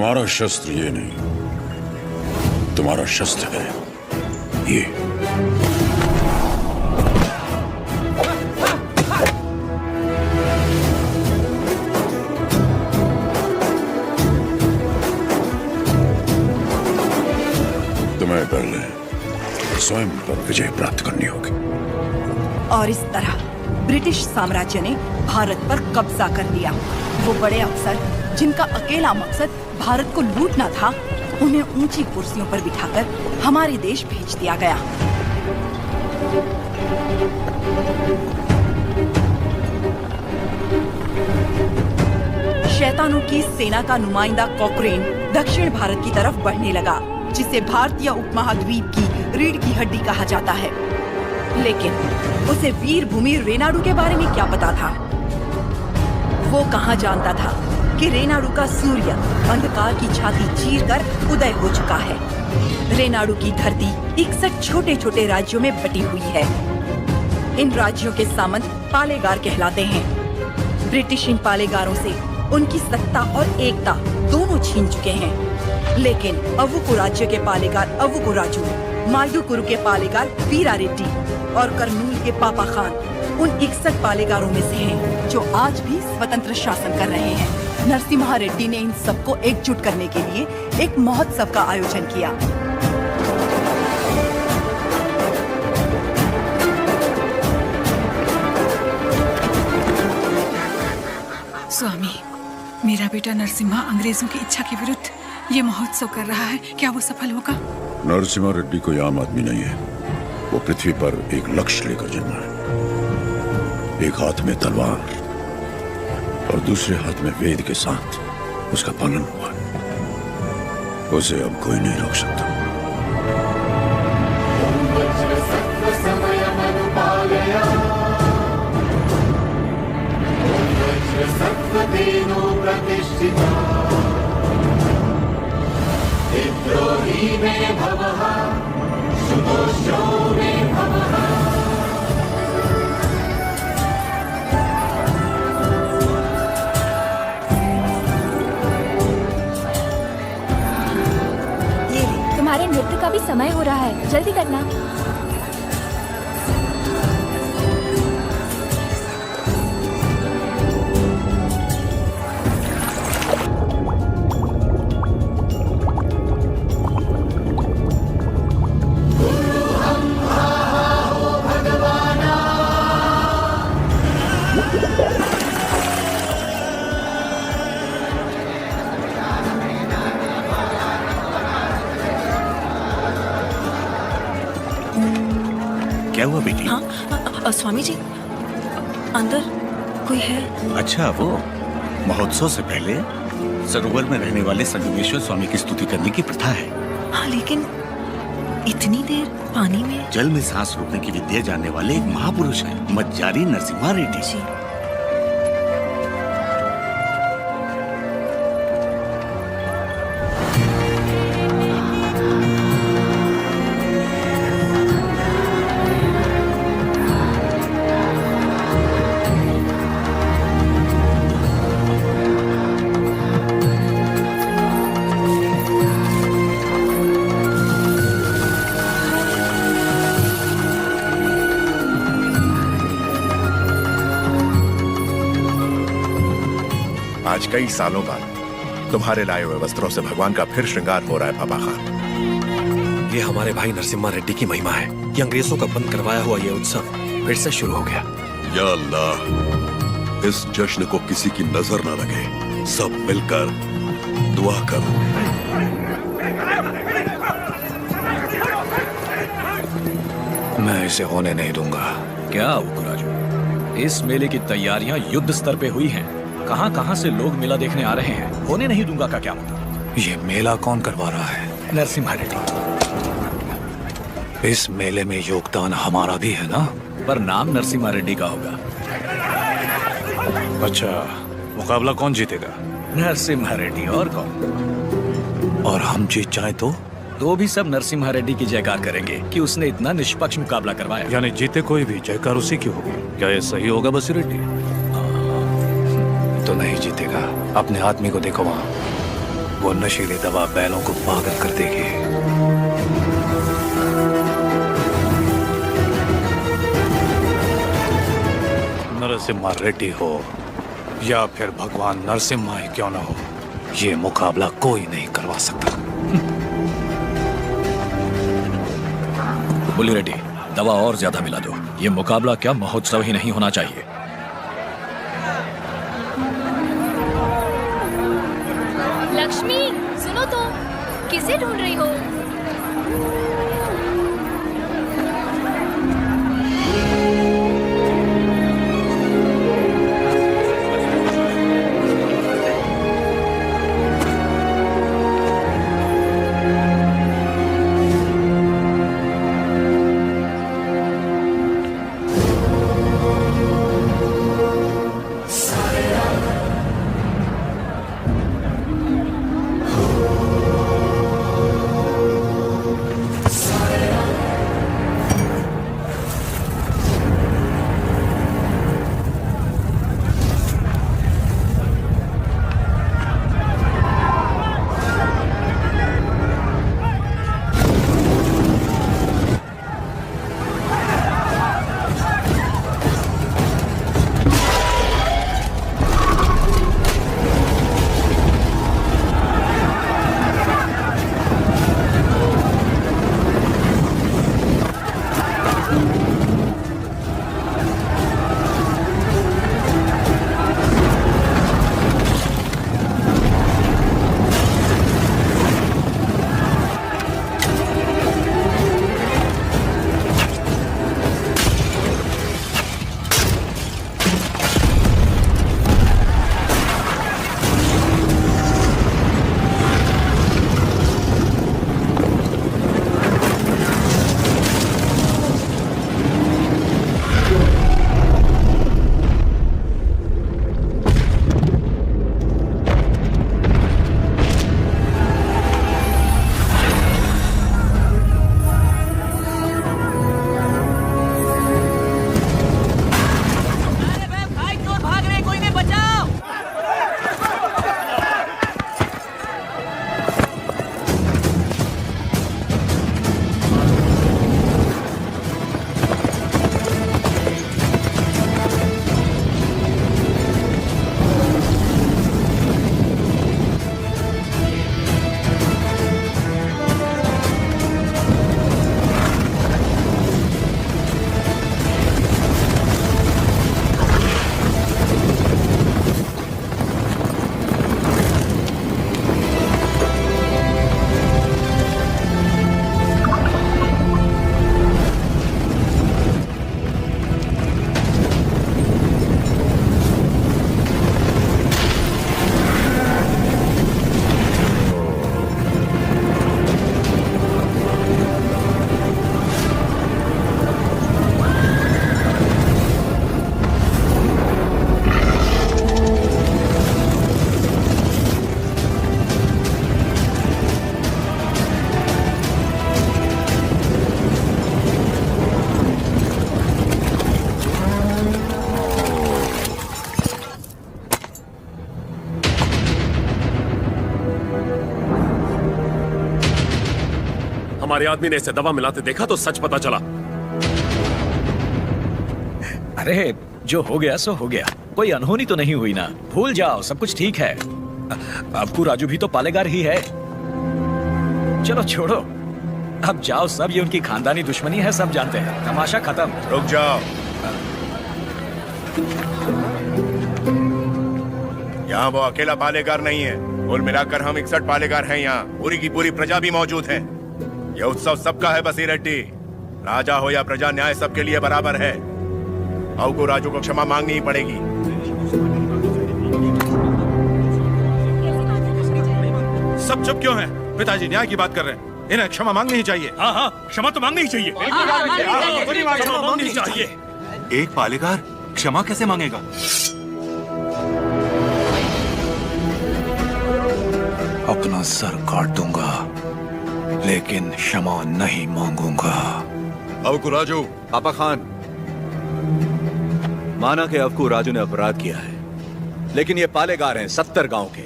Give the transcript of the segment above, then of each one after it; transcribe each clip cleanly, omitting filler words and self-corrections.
तुम्हारा शस्त्र ये नहीं, तुम्हारा शस्त्र है ये। तुम्हें पहले स्वयं पर विजय प्राप्त करनी होगी। और इस तरह ब्रिटिश साम्राज्य ने भारत पर कब्जा कर लिया। वो बड़े अफसर जिनका अकेला मकसद भारत को लूटना था, उन्हें ऊंची कुर्सियों पर बिठाकर हमारे देश भेज दिया गया। शैतानों की सेना का नुमाइंदा कॉकरेन दक्षिण भारत की तरफ बढ़ने लगा, जिसे भारतीय उपमहाद्वीप की रीढ़ की हड्डी कहा जाता है। लेकिन उसे वीर भूमि रेनाडू के बारे में क्या पता था? वो कहाँ जानता था कि रेनाडू का सूर्य अंधकार की छाती चीरकर उदय हो चुका है। रेनाडू की धरती 61 छोटे छोटे राज्यों में बटी हुई है। इन राज्यों के सामंत पालेगार कहलाते हैं। ब्रिटिश इन पालेगारों से उनकी सत्ता और एकता दोनों छीन चुके हैं। लेकिन अवुकु राज्य के पालेगार अवुकु राजू, मायदुकुरु के पालेगार वीरा रेड्डी और कर्नूल के पापा खान उन 61 पालेगारों में से हैं, जो आज भी स्वतंत्र शासन कर रहे हैं। नरसिम्हा रेड्डी ने इन सबको एकजुट करने के लिए एक महोत्सव का आयोजन किया। स्वामी, मेरा बेटा नरसिम्हा अंग्रेजों की इच्छा के विरुद्ध ये महोत्सव कर रहा है, क्या वो सफल होगा? नरसिम्हा रेड्डी कोई आम आदमी नहीं है। वो पृथ्वी पर एक लक्ष्य लेकर जन्मा है। एक हाथ में तलवार और दूसरे हाथ में वेद के साथ उसका पालन हुआ। उसे अब कोई नहीं रोक सकता। विद्रोही में भवः, सुदोषो में भवः। तुम्हारे नृत्य का भी समय हो रहा है, जल्दी करना। क्या हुआ बेटी? हाँ, स्वामी जी, अंदर कोई है? अच्छा, वो महोत्सव से पहले सरोवर में रहने वाले संगमेश्वर स्वामी की स्तुति करने की प्रथा है। हाँ, लेकिन इतनी देर पानी में? जल में सांस रोकने की विद्या जानने वाले एक महापुरुष हैं, मज्जारी नरसिम्हा रेड्डी जी। आज कई सालों बाद तुम्हारे लाए हुए वस्त्रों से भगवान का फिर श्रृंगार हो रहा है पापा खान। ये हमारे भाई नरसिम्हा रेड्डी की महिमा है कि अंग्रेजों का बंद करवाया हुआ ये उत्सव फिर से शुरू हो गया। या अल्लाह, इस जश्न को किसी की नजर ना लगे। सब मिलकर दुआ करो। मैं इसे होने नहीं दूंगा। क्या राजू, इस मेले की तैयारियां युद्ध स्तर पे हुई हैं। कहां से लोग मेला देखने आ रहे हैं। होने नहीं दूंगा का क्या मतलब? ये मेला कौन करवा रहा है? नरसिम्हा रेड्डी। इस मेले में योगदान हमारा भी है ना? पर नाम नरसिम्हा रेड्डी का होगा। अच्छा, मुकाबला कौन जीतेगा? नरसिम्हा रेड्डी, और कौन? और हम जीत जाए तो भी सब नरसिम्हा रेड्डी की जयकार करेंगे कि उसने इतना निष्पक्ष मुकाबला करवाया। यानी जीते कोई भी जयकार उसी की होगी। क्या ये सही होगा बसी रेड्डी? तो नहीं जीतेगा। अपने आदमी को देखो वहाँ। वो नशीली दवा बैलों को पागल कर देगी। नरसिम्हा रेड्डी हो या फिर भगवान नरसिम्हा ही क्यों ना हो, ये मुकाबला कोई नहीं करवा सकता। बुली रेड्डी, दवा और ज्यादा मिला दो। ये मुकाबला क्या महोत्सव ही नहीं होना चाहिए। लक्ष्मी, सुनो तो, किसे ढूंढ रही हो? हमारे आदमी ने इसे दवा मिलाते देखा तो सच पता चला। अरे जो हो गया सो हो गया, कोई अनहोनी तो नहीं हुई ना। भूल जाओ, सब कुछ ठीक है। आपको राजू भी तो पालेगार ही है। चलो छोड़ो, अब जाओ सब, ये उनकी खानदानी दुश्मनी है, सब जानते हैं। तमाशा खत्म। रुक जाओ, यहाँ वो अकेला पालेगार नहीं है, कुल मिलाकर हम 61 पालेगार हैं यहाँ। पूरी की पूरी प्रजा भी मौजूद है। यह उत्सव सबका है बसी रेड्डी। राजा हो या प्रजा, न्याय सबके लिए बराबर है। आओ को राजू को क्षमा मांगनी ही पड़ेगी। सब चुप क्यों हैं? पिताजी न्याय की बात कर रहे हैं, इन्हें क्षमा मांगनी ही चाहिए। हाँ हाँ, क्षमा तो मांगनी ही चाहिए। क्षमा मांगनी चाहिए। एक पालेगार क्षमा कैसे मांगेगा? अपना सर काट दूंगा, लेकिन क्षमा नहीं मांगूंगा। अवकू राजू। पापा खान, माना कि अवकू राजू ने अपराध किया है, लेकिन ये पालेगार हैं 70 गांव के।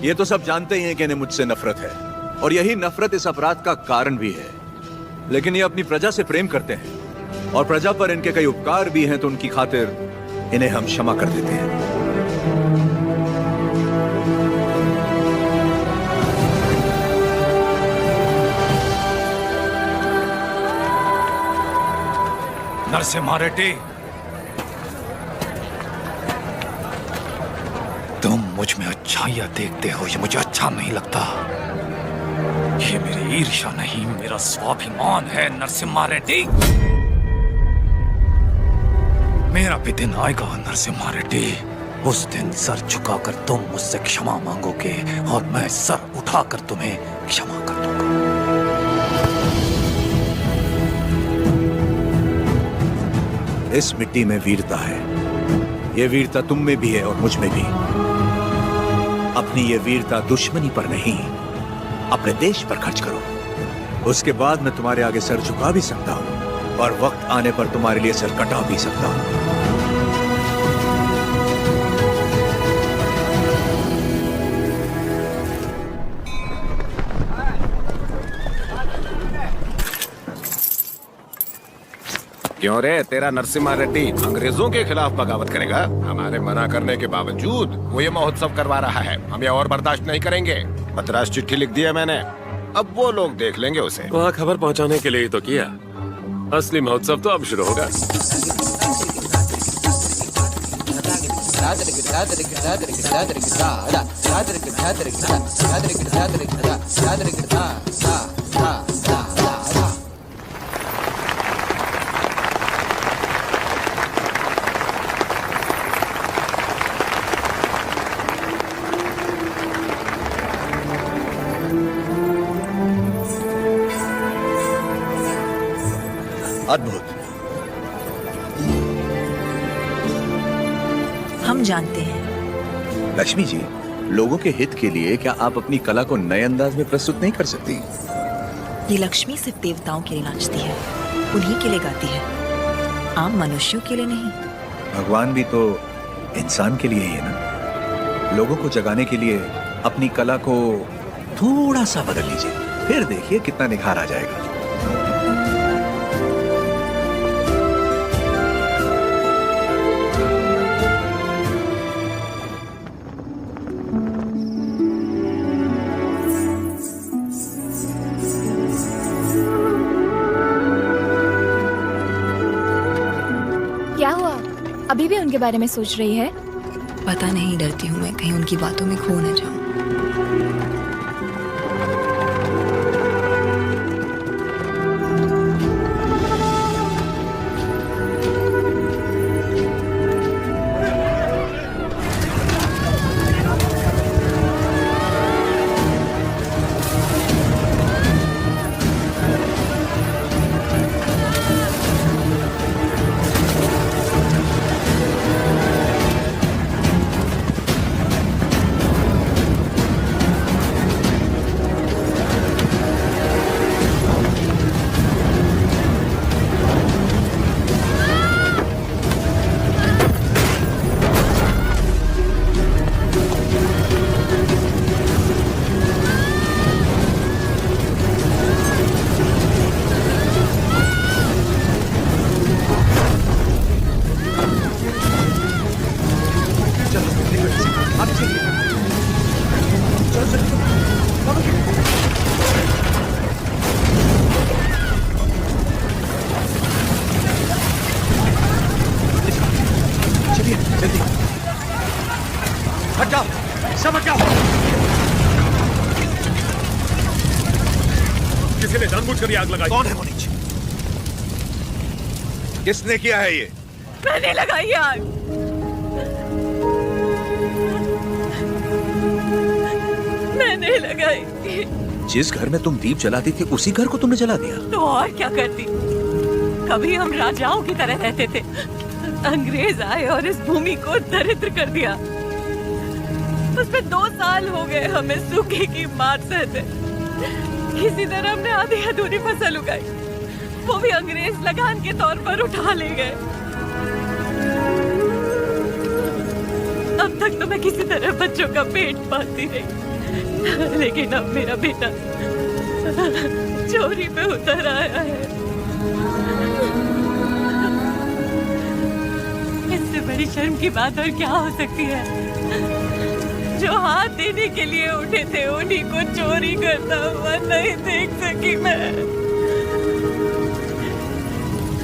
ये तो सब जानते ही हैं कि इन्हें मुझसे नफरत है, और यही नफरत इस अपराध का कारण भी है। लेकिन ये अपनी प्रजा से प्रेम करते हैं, और प्रजा पर इनके कई उपकार भी हैं, तो उनकी खातिर इन्हें हम क्षमा कर देते हैं। नरसिम्हा रेड्डी, तुम मुझ में अच्छाइयां देखते हो, ये मुझे अच्छा नहीं लगता। ये मेरी ईर्ष्या नहीं, मेरा स्वाभिमान है नरसिम्हा रेड्डी। मेरा भी दिन आएगा नरसिम्हा रेड्डी, उस दिन सर झुकाकर तुम मुझसे क्षमा मांगोगे और मैं सर उठाकर तुम्हें क्षमा कर दूंगा। इस मिट्टी में वीरता है, ये वीरता तुम में भी है और मुझ में भी। अपनी ये वीरता दुश्मनी पर नहीं, अपने देश पर खर्च करो। उसके बाद मैं तुम्हारे आगे सर झुका भी सकता हूं और वक्त आने पर तुम्हारे लिए सर कटा भी सकता हूं। क्यों रे, तेरा नरसिम्हा रेड्डी अंग्रेजों के खिलाफ बगावत करेगा? हमारे मना करने के बावजूद वो ये महोत्सव करवा रहा है। हम ये और बर्दाश्त नहीं करेंगे। मद्रास चिट्ठी लिख दी है मैंने, अब वो लोग देख लेंगे उसे। वहाँ खबर पहुँचाने के लिए ही तो किया। असली महोत्सव तो अब शुरू होगा। अद्भुत। हम जानते हैं। लक्ष्मी जी, लोगों के हित के लिए क्या आप अपनी कला को नए अंदाज में प्रस्तुत नहीं कर सकती? ये लक्ष्मी सिर्फ देवताओं के लिए नाचती है, उन्हीं के लिए गाती है, आम मनुष्यों के लिए नहीं। भगवान भी तो इंसान के लिए ही है ना। लोगों को जगाने के लिए अपनी कला को थोड़ा सा बदल लीजिए, फिर देखिए कितना निखार आ जाएगा। क्या हुआ? अभी भी उनके बारे में सोच रही है? पता नहीं, डरती हूँ मैं कहीं उनकी बातों में खो न जाऊं। हट जाओ, सब हट जाओ। किसी ने जानबूझकर आग लगाई। कौन है वो नीचे? किसने किया है ये? मैंने लगाई आग। मैंने लगाई। जिस घर में तुम दीप जलाती थी उसी घर को तुमने जला दिया। तो और क्या करती? कभी हम राजाओं की तरह रहते थे, अंग्रेज आए और इस भूमि को दरिद्र कर दिया। उसमें 2 साल हो गए हमें सूखे की मात सहते। किसी तरह हमने आधी अधूरी फसल उगाई, वो भी अंग्रेज लगान के तौर पर उठा ले गए। अब तक तो मैं किसी तरह बच्चों का पेट पालती रही, लेकिन अब मेरा बेटा चोरी पे उतर आया है। इससे बड़ी शर्म की बात और क्या हो सकती है? जो हाथ देने के लिए उठे थे उन्हीं को चोरी करता हुआ नहीं देख सकी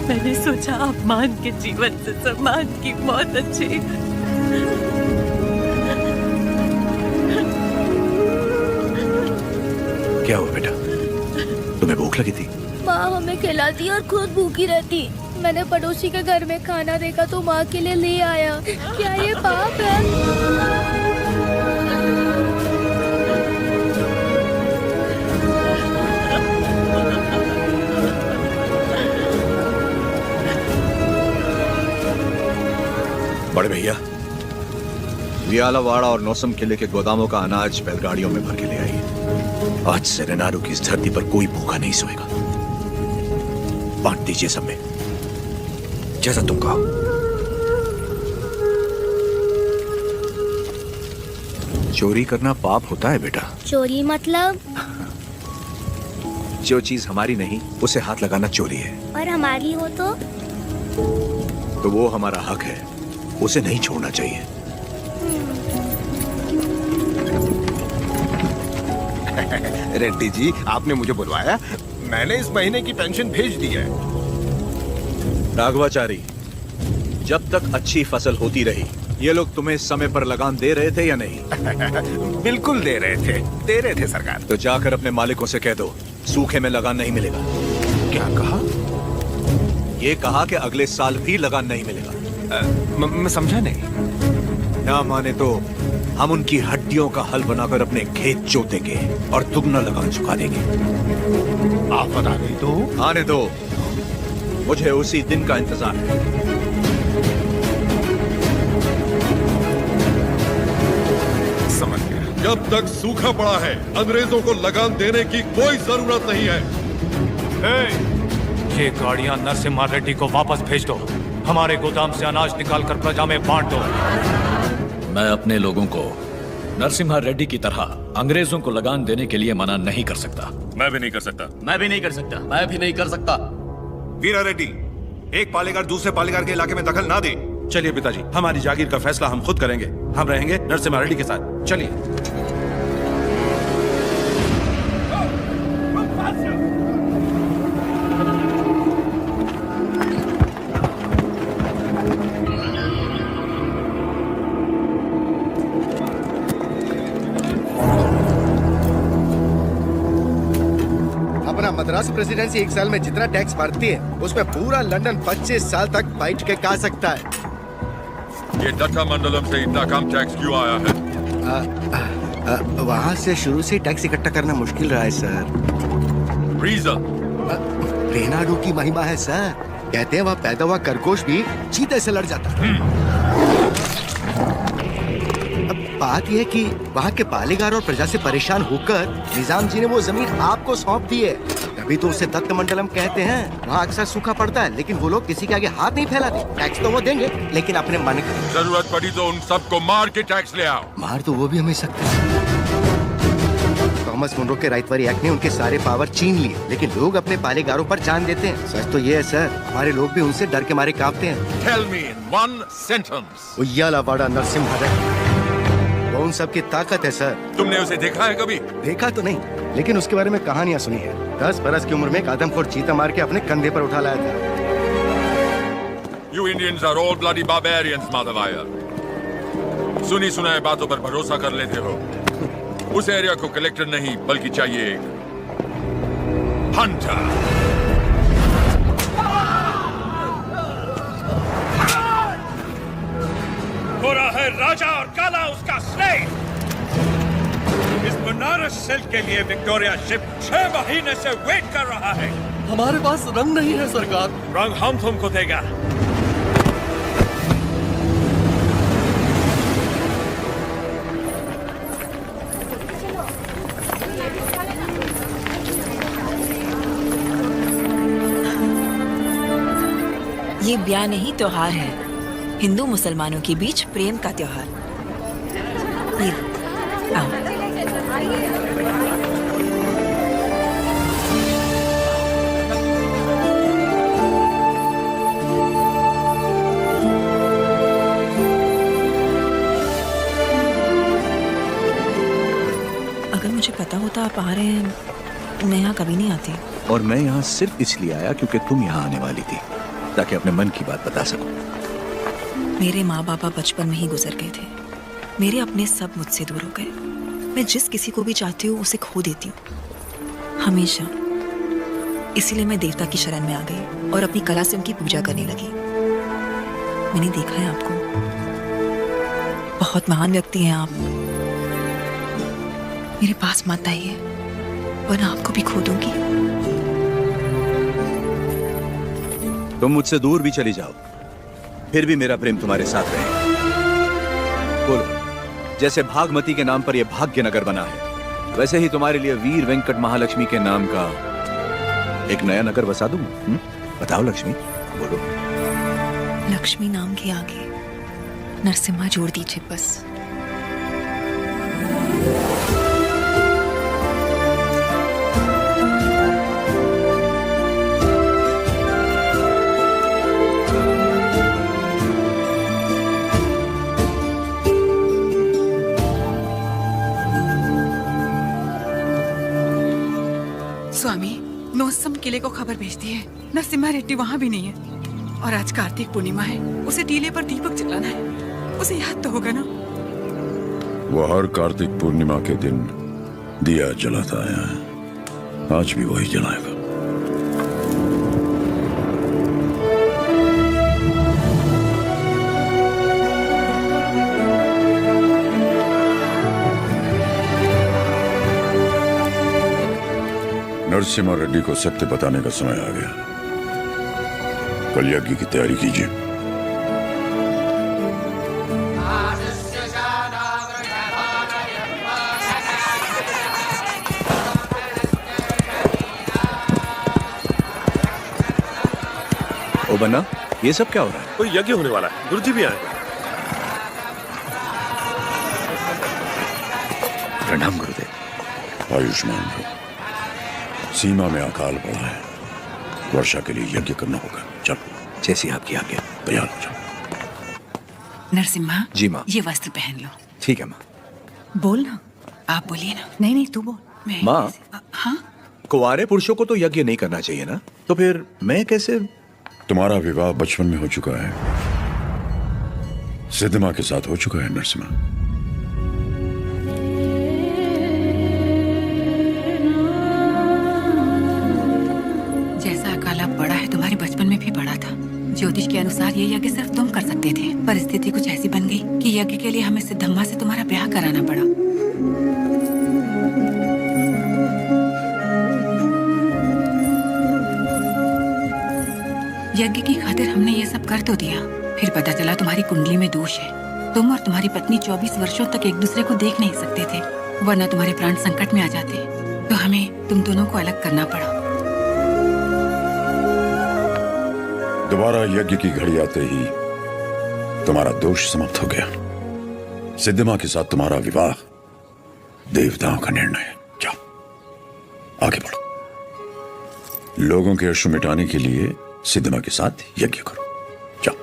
मैंने सोचा अपमान के जीवन से सम्मान की मौत अच्छी। क्या हुआ बेटा, तुम्हें भूख लगी थी? माँ हमें खिलाती और खुद भूखी रहती। मैंने पड़ोसी के घर में खाना देखा तो माँ के लिए ले आया। क्या ये पाप है? बड़े भैया, वियालावाड़ा और नौसम किले के गोदामों का अनाज बैलगाड़ियों में भर के ले आइए। आज से रेनाडू की इस धरती पर कोई भूखा नहीं सोएगा। बांट दीजिए सब में, जैसा तुम कहो। चोरी करना पाप होता है बेटा। चोरी मतलब? जो चीज हमारी नहीं उसे हाथ लगाना चोरी है। और हमारी हो तो वो हमारा हक है, उसे नहीं छोड़ना चाहिए। रेड्डी जी, आपने मुझे बुलवाया? मैंने इस महीने की पेंशन भेज दी है। राघवाचारी, जब तक अच्छी फसल होती रही, ये लोग तुम्हें समय पर लगान दे रहे थे या नहीं? बिल्कुल दे रहे थे सरकार। तो जाकर अपने मालिकों से कह दो, सूखे में लगान नहीं मिलेगा। क्या कहा? ये कहा कि अगले साल भी लगान नहीं मिलेगा। मैं समझा नहीं। ना माने तो हम उनकी हड्डियों का हल बनाकर अपने खेत जोतेंगे और दुगना लगान चुका देंगे। आप बता दें तो? आने दो, मुझे उसी दिन का इंतजार है। समझ गया। जब तक सूखा पड़ा है, अंग्रेजों को लगान देने की कोई जरूरत नहीं है। ये गाड़ियां नरसिम्हा रेड्डी को वापस भेज दो। हमारे गोदाम से अनाज निकालकर प्रजा में बांट दो। मैं अपने लोगों को नरसिम्हा रेड्डी की तरह अंग्रेजों को लगान देने के लिए मना नहीं कर सकता। मैं भी नहीं कर सकता। मैं भी नहीं कर सकता। मैं भी नहीं कर सकता। वीरा रेड्डी, एक पालेगार दूसरे पालेगार के इलाके में दखल ना दे। चलिए पिताजी, हमारी जागीर का फैसला हम खुद करेंगे। हम रहेंगे नरसिम्हा रेड्डी के साथ। चलिए। मद्रास प्रेसिडेंसी एक साल में जितना टैक्स भरती है उसमें पूरा लंदन 25 साल तक बैठ के खा सकता है। ये दत्ता मंडलम से इतना कम टैक्स क्यों आया है? वहाँ से शुरू से टैक्स इकट्ठा करना मुश्किल रहा है सर। रीजन? रेनाडू की महिमा है सर। कहते हैं वहाँ पैदा हुआ खरगोश भी चीते से लड़ जाता है। अब बात यह कि वहाँ के पालेगार और प्रजा से परेशान होकर निजाम जी ने वो जमीन आपको सौंप दी है। तभी तो उसे दत्त मंडलम कहते हैं। वहाँ अक्सर सूखा पड़ता है, लेकिन वो लोग किसी के आगे हाथ नहीं फैलाते। टैक्स तो वो देंगे, लेकिन अपने मन का। जरूरत पड़ी तो उन सबको मार के टैक्स ले आओ। मार तो वो भी हमें सकते हैं। थॉमस मुनरो के राइटवरी एक्ट ने उनके सारे पावर छीन लिए, लेकिन लोग अपने पालेगारों पर जान देते हैं। सच तो ये है सर, हमारे लोग भी उनसे डर के मारे कांपते हैं। Tell me in one sentence. वियालावाड़ा Narasimha Reddy, वो उन सब की ताकत है सर। तुमने उसे देखा है कभी? देखा तो नहीं, लेकिन उसके बारे में कहानियां सुनी है। 10 बरस की उम्र में एक आदमखोर चीता मार के अपने कंधे पर उठा लाया था। You Indians are all bloody barbarians, माधवाया। सुनी सुनाए बातों पर भरोसा कर लेते हो। उस एरिया को कलेक्टर नहीं बल्कि चाहिए एक हंटर। गोरा है राजा और काला उसका स्लेव। इस बनारस सिल्क के लिए विक्टोरिया शिप 6 महीने से वेट कर रहा है। हमारे पास रंग नहीं है सरकार। रंग हम तुमको देगा। ये ब्याह नहीं त्योहार है, हिंदू मुसलमानों के बीच प्रेम का त्योहार। ये लो, आओ। अगर मुझे पता होता आप आ रहे हैं, मैं यहाँ कभी नहीं आती। और मैं यहाँ सिर्फ इसलिए आया क्योंकि तुम यहाँ आने वाली थी, ताकि अपने मन की बात बता सकूं। मेरे माँ बापा बचपन में ही गुजर गए थे। मेरे अपने सब मुझसे दूर हो गए। मैं जिस किसी को भी चाहती हूँ उसे खो देती हूँ, हमेशा। इसीलिए मैं देवता की शरण में आ गई और अपनी कला से उनकी पूजा करने लगी। मैंने देखा है आपको, बहुत महान व्यक्ति हैं आप। मेरे पास मत आइए वरना आपको भी खो दूंगी। तुम मुझसे दूर भी चली जाओ, फिर भी मेरा प्रेम तुम्हारे साथ रहेगा। बोलो, जैसे भागमती के नाम पर यह भाग्यनगर बना है, वैसे ही तुम्हारे लिए वीर वेंकट महालक्ष्मी के नाम का एक नया नगर बसा दूं। बताओ लक्ष्मी, बोलो। लक्ष्मी नाम के आगे नरसिम्हा जोड़ दीजिए बस। स्वामी, नोसम किले को खबर भेजती है, नरसिम्हा रेड्डी वहाँ भी नहीं है। और आज कार्तिक पूर्णिमा है, उसे टीले पर दीपक जलाना है। उसे याद तो होगा ना? वो हर कार्तिक पूर्णिमा के दिन दिया जलाता आया है, आज भी वही जलाएगा। नरसिम्हा रेड्डी को सत्य बताने का समय आ गया। कल यज्ञ की तैयारी कीजिए। ओ बन्ना, ये सब क्या हो रहा है? कोई यज्ञ होने वाला है, गुरुजी भी आए। प्रणाम गुरुदेव। आयुष्मान हो। सीमा में अकाल पड़ा है, वर्षा के लिए यज्ञ करना होगा। चलो, जैसी आपकी आज्ञा। तैयार हो जाओ। नरसिम्हा, जी माँ। ये वस्त्र पहन लो। ठीक है माँ। बोल ना। आप बोलिए ना। नहीं नहीं, तू बोल। माँ, हाँ, कुंवारे पुरुषों को तो यज्ञ नहीं करना चाहिए ना, तो फिर मैं कैसे? तुम्हारा विवाह बचपन में हो चुका है, सिद्धमा के साथ हो चुका है नरसिम्हा। जैसा अकाला पड़ा है तुम्हारे बचपन में भी पड़ा था। ज्योतिष के अनुसार ये यज्ञ सिर्फ तुम कर सकते थे। परिस्थिति कुछ ऐसी बन गई कि यज्ञ के लिए हमें सिद्धम्मा से तुम्हारा ब्याह कराना पड़ा। यज्ञ की खातिर हमने ये सब कर तो दिया, फिर पता चला तुम्हारी कुंडली में दोष है। तुम और तुम्हारी पत्नी 24 वर्षों तक एक दूसरे को देख नहीं सकते थे, वरना तुम्हारे प्राण संकट में आ जाते। तो हमें तुम दोनों को अलग करना पड़ा। दोबारा यज्ञ की घड़ी आते ही तुम्हारा दोष समाप्त हो गया। सिद्धमा के साथ तुम्हारा विवाह देवताओं का निर्णय है। जाओ, आगे बढ़ो। लोगों के अश्रु मिटाने के लिए सिद्धमा के साथ यज्ञ करो। जाओ।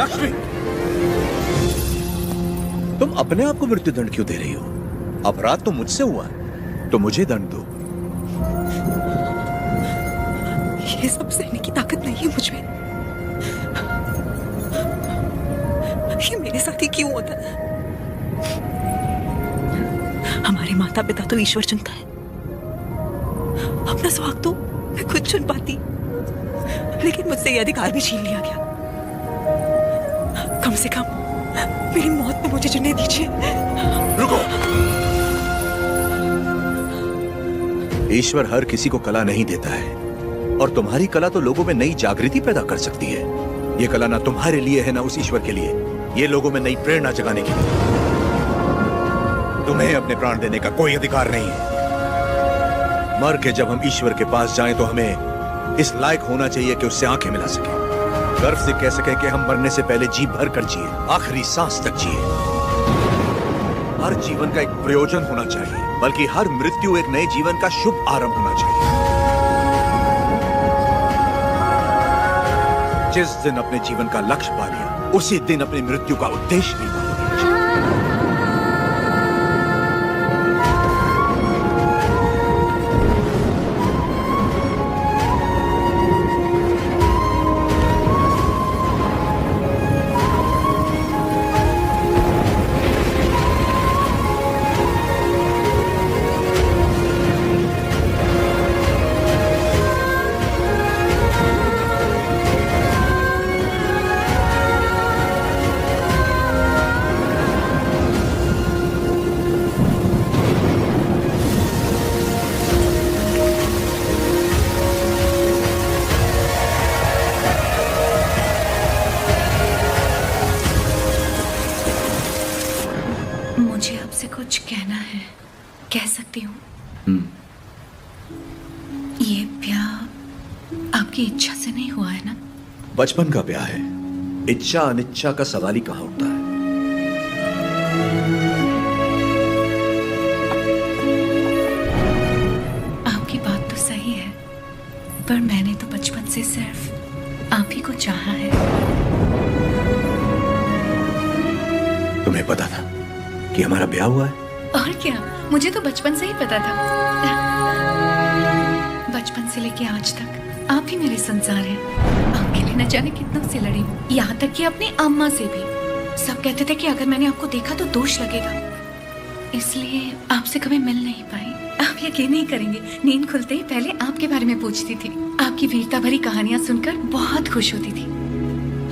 लक्ष्मी, तुम अपने आप को मृत्यु दंड क्यों दे रही हो? अपराध तो मुझसे हुआ है, तो मुझे दंड दो। ये सब सहने की ताकत नहीं है मुझ में। ये मेरे साथ ही क्यों होता है? हमारे माता पिता तो ईश्वर चुनता है, अपना स्वाग तो मैं खुद चुन पाती, लेकिन मुझसे ये अधिकार भी छीन लिया गया। कम से कम मेरी मौत में मुझे चुनने दीजिए। रुको। ईश्वर हर किसी को कला नहीं देता है, और तुम्हारी कला तो लोगों में नई जागृति पैदा कर सकती है। ये कला ना तुम्हारे लिए है ना उस ईश्वर के लिए, ये लोगों में नई प्रेरणा जगाने के लिए। तुम्हें अपने प्राण देने का कोई अधिकार नहीं है। मर के जब हम ईश्वर के पास जाएं तो हमें इस लायक होना चाहिए कि उससे आंखें मिला सके, गर्व से कह सके कि हम मरने से पहले जी भर कर जिए, आखिरी सांस तक जिए। हर जीवन का एक प्रयोजन होना चाहिए, बल्कि हर मृत्यु एक नए जीवन का शुभ आरंभ होना चाहिए। जिस दिन अपने जीवन का लक्ष्य पा लिया, उसी दिन अपनी मृत्यु का उद्देश्य नहीं पाया। मुझे आपसे कुछ कहना है, कह सकती हूँ? ये ब्याह आपकी इच्छा से नहीं हुआ है ना? बचपन का ब्याह है, इच्छा अनिच्छा का सवाल ही कहाँ उठता है। आपकी बात तो सही है, पर मैंने तो बचपन से सिर्फ आप ही को चाहा है। तुम्हें पता था कि हमारा ब्याह हुआ है? और क्या, मुझे तो बचपन से ही पता था। बचपन से लेके आज तक आप ही मेरे संसार हैं। आपके लिए न जाने कितनों से लड़ी हूँ, यहाँ तक कि अपनी अम्मा से भी। सब कहते थे कि अगर मैंने आपको देखा तो दोष लगेगा, इसलिए आपसे कभी मिल नहीं पाई। आप यकीन नहीं करेंगे, नींद खुलते ही पहले आपके बारे में पूछती थी। आपकी वीरता भरी कहानियां सुनकर बहुत खुश होती थी।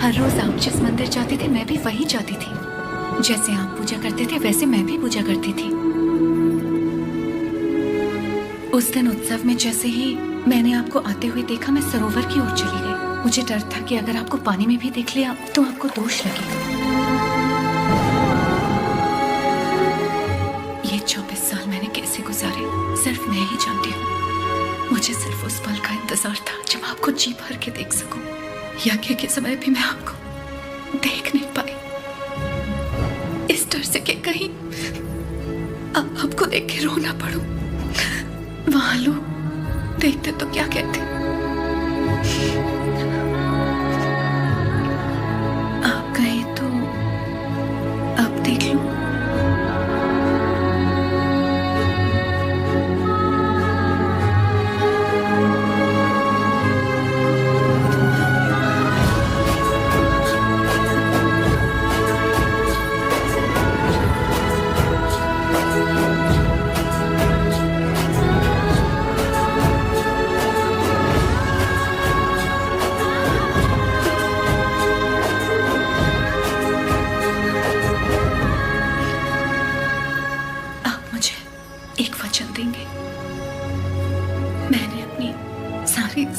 हर रोज आप जिस मंदिर जाते थे मैं भी वही जाती थी। जैसे आप पूजा करते थे वैसे मैं भी पूजा करती थी। उस दिन उत्सव में जैसे ही मैंने आपको आते हुए देखा, मैं सरोवर की ओर चली गई। मुझे डर था कि अगर आपको पानी में भी देख लिया तो आपको दोष लगेगा। ये 24 साल मैंने कैसे गुजारे सिर्फ मैं ही जानती हूँ। मुझे सिर्फ उस पल का इंतजार था जब आपको जी भर के देख सकूं। यज्ञ के समय भी मैं आपको देख नहीं पाई, इस डर से कि कहीं आपको देख के रो ना पड़ूं। वहां लोग देखते तो क्या कहते। आप कहे तो आप देख लो।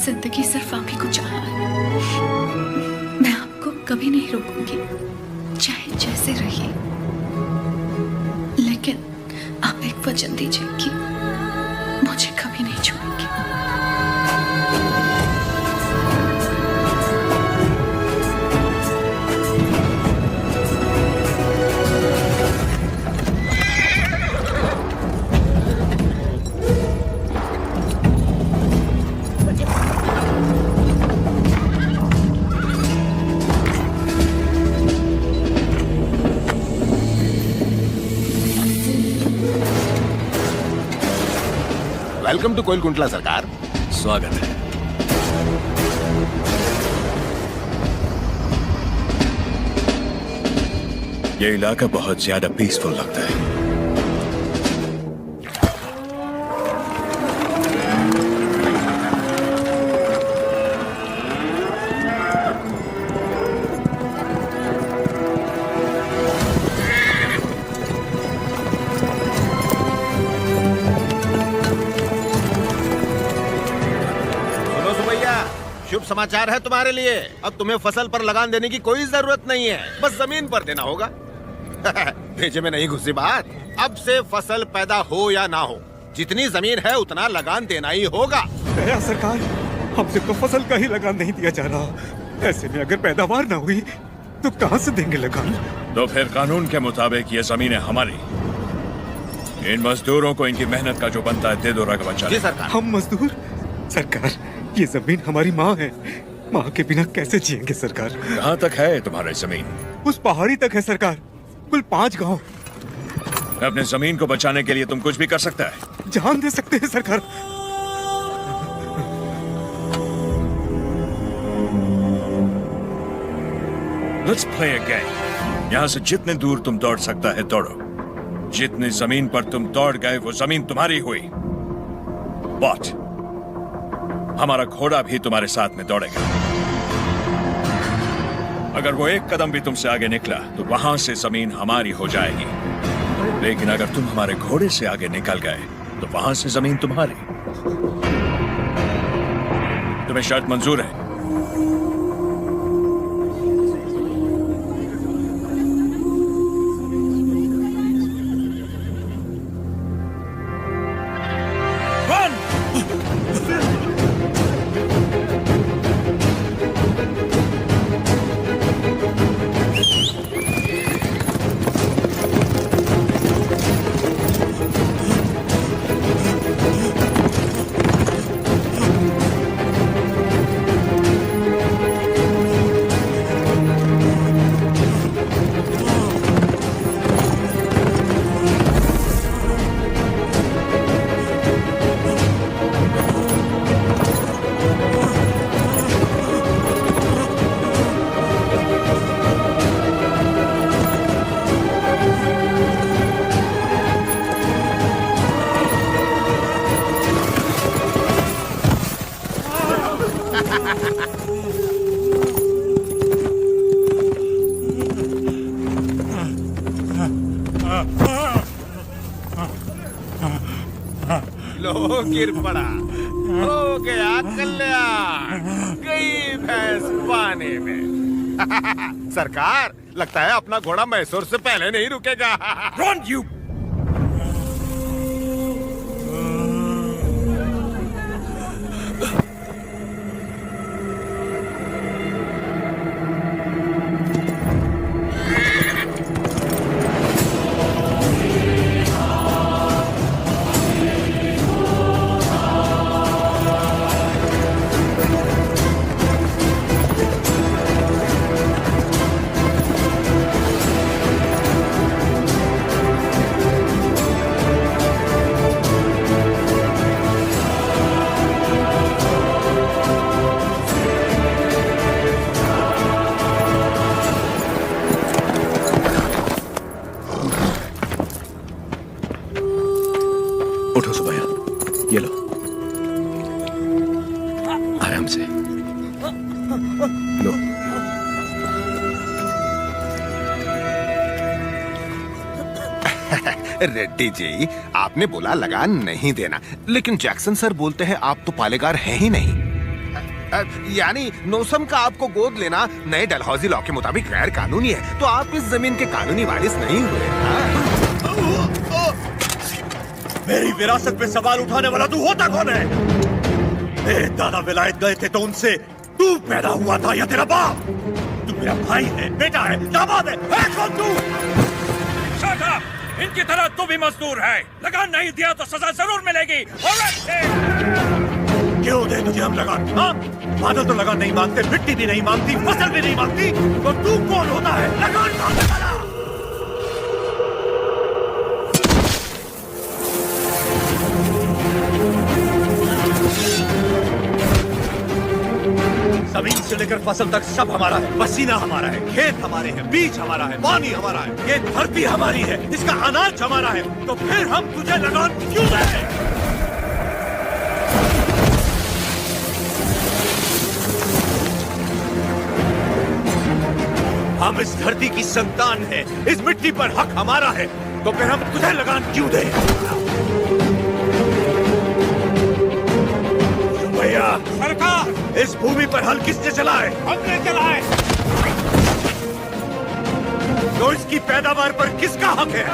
जिंदगी सिर्फ आप ही को चाहा है। मैं आपको कभी नहीं रोकूंगी, चाहे जैसे रहिए, लेकिन आप एक वचन दीजिए कि मुझे कभी नहीं छोड़ेंगे। वेलकम टू कोइलकुंटला सरकार। स्वागत है। ये इलाका बहुत ज्यादा पीसफुल लगता है। शुभ समाचार है तुम्हारे लिए। अब तुम्हें फसल पर लगान देने की कोई जरूरत नहीं है, बस जमीन पर देना होगा। भेजे में नहीं घुसी बात। अब से फसल पैदा हो या ना हो, जितनी जमीन है उतना लगान देना ही होगा। दया सरकार, हमसे तो फसल का ही लगान नहीं दिया जा रहा। ऐसे में अगर पैदावार ना हुई तो कहां से देंगे लगान? तो फिर कानून के मुताबिक ये जमीन है हमारी। इन मजदूरों को इनकी मेहनत का जो बनता है दे दो रकबा। जी सरकार। हम मजदूर? सरकार, ये जमीन हमारी माँ है। माँ के बिना कैसे जिएंगे सरकार? कहाँ तक है तुम्हारी जमीन? उस पहाड़ी तक है सरकार, कुल 5 गांव। अपने जमीन को बचाने के लिए तुम कुछ भी कर सकता है। जान दे सकते हैं सरकार। Let's play a game. यहाँ से जितने दूर तुम दौड़ सकता है दौड़ो। जितनी जमीन पर तुम दौड़ गए वो जमीन तुम्हारी हुई। But हमारा घोड़ा भी तुम्हारे साथ में दौड़ेगा। अगर वो एक कदम भी तुमसे आगे निकला तो वहां से जमीन हमारी हो जाएगी। लेकिन अगर तुम हमारे घोड़े से आगे निकल गए तो वहां से जमीन तुम्हारी। तुम्हें शर्त मंजूर है? लो गिर पड़ा, हो गया कल्याण, गई भैंस पानी में। सरकार, लगता है अपना घोड़ा मैसूर से पहले नहीं रुकेगा। Run, you! उठो सुबैया, ये लो। आराम से लो। रेड्डी जी, आपने बोला लगान नहीं देना, लेकिन जैक्सन सर बोलते हैं आप तो पालेगार हैं ही नहीं। यानी नौसम का आपको गोद लेना नए डलहौजी लॉ के मुताबिक गैर कानूनी है, तो आप इस जमीन के कानूनी वारिस नहीं हुए। मेरी विरासत पे सवाल उठाने वाला तू होता कौन है? मेरे दादा विलायत गए थे तो उनसे तू पैदा हुआ था या तेरा बाप? तू मेरा भाई है, बेटा है, दामाद है कौन तू? Shut up! इनकी तरह तू भी मजदूर है। लगान नहीं दिया तो सजा जरूर मिलेगी। क्यों दे तुझे हम लगान? हाँ? बादल तो लगान नहीं मांगते, मिट्टी भी नहीं मांगती, फसल भी नहीं मांगती, तो तू कौन होता है लगान मांगने वाला? जमीन से लेकर फसल तक सब हमारा है। पसीना हमारा है, खेत हमारे हैं, बीज हमारा है, पानी हमारा है, ये धरती हमारी है, इसका अनाज हमारा है। तो फिर हम तुझे लगान क्यों दें? हम इस धरती की संतान हैं, इस मिट्टी पर हक हमारा है, तो फिर हम तुझे लगान क्यों दें? भैया सरकार, इस भूमि पर हल किसने चलाए? हमने चलाए। तो इसकी पैदावार पर किसका हक है?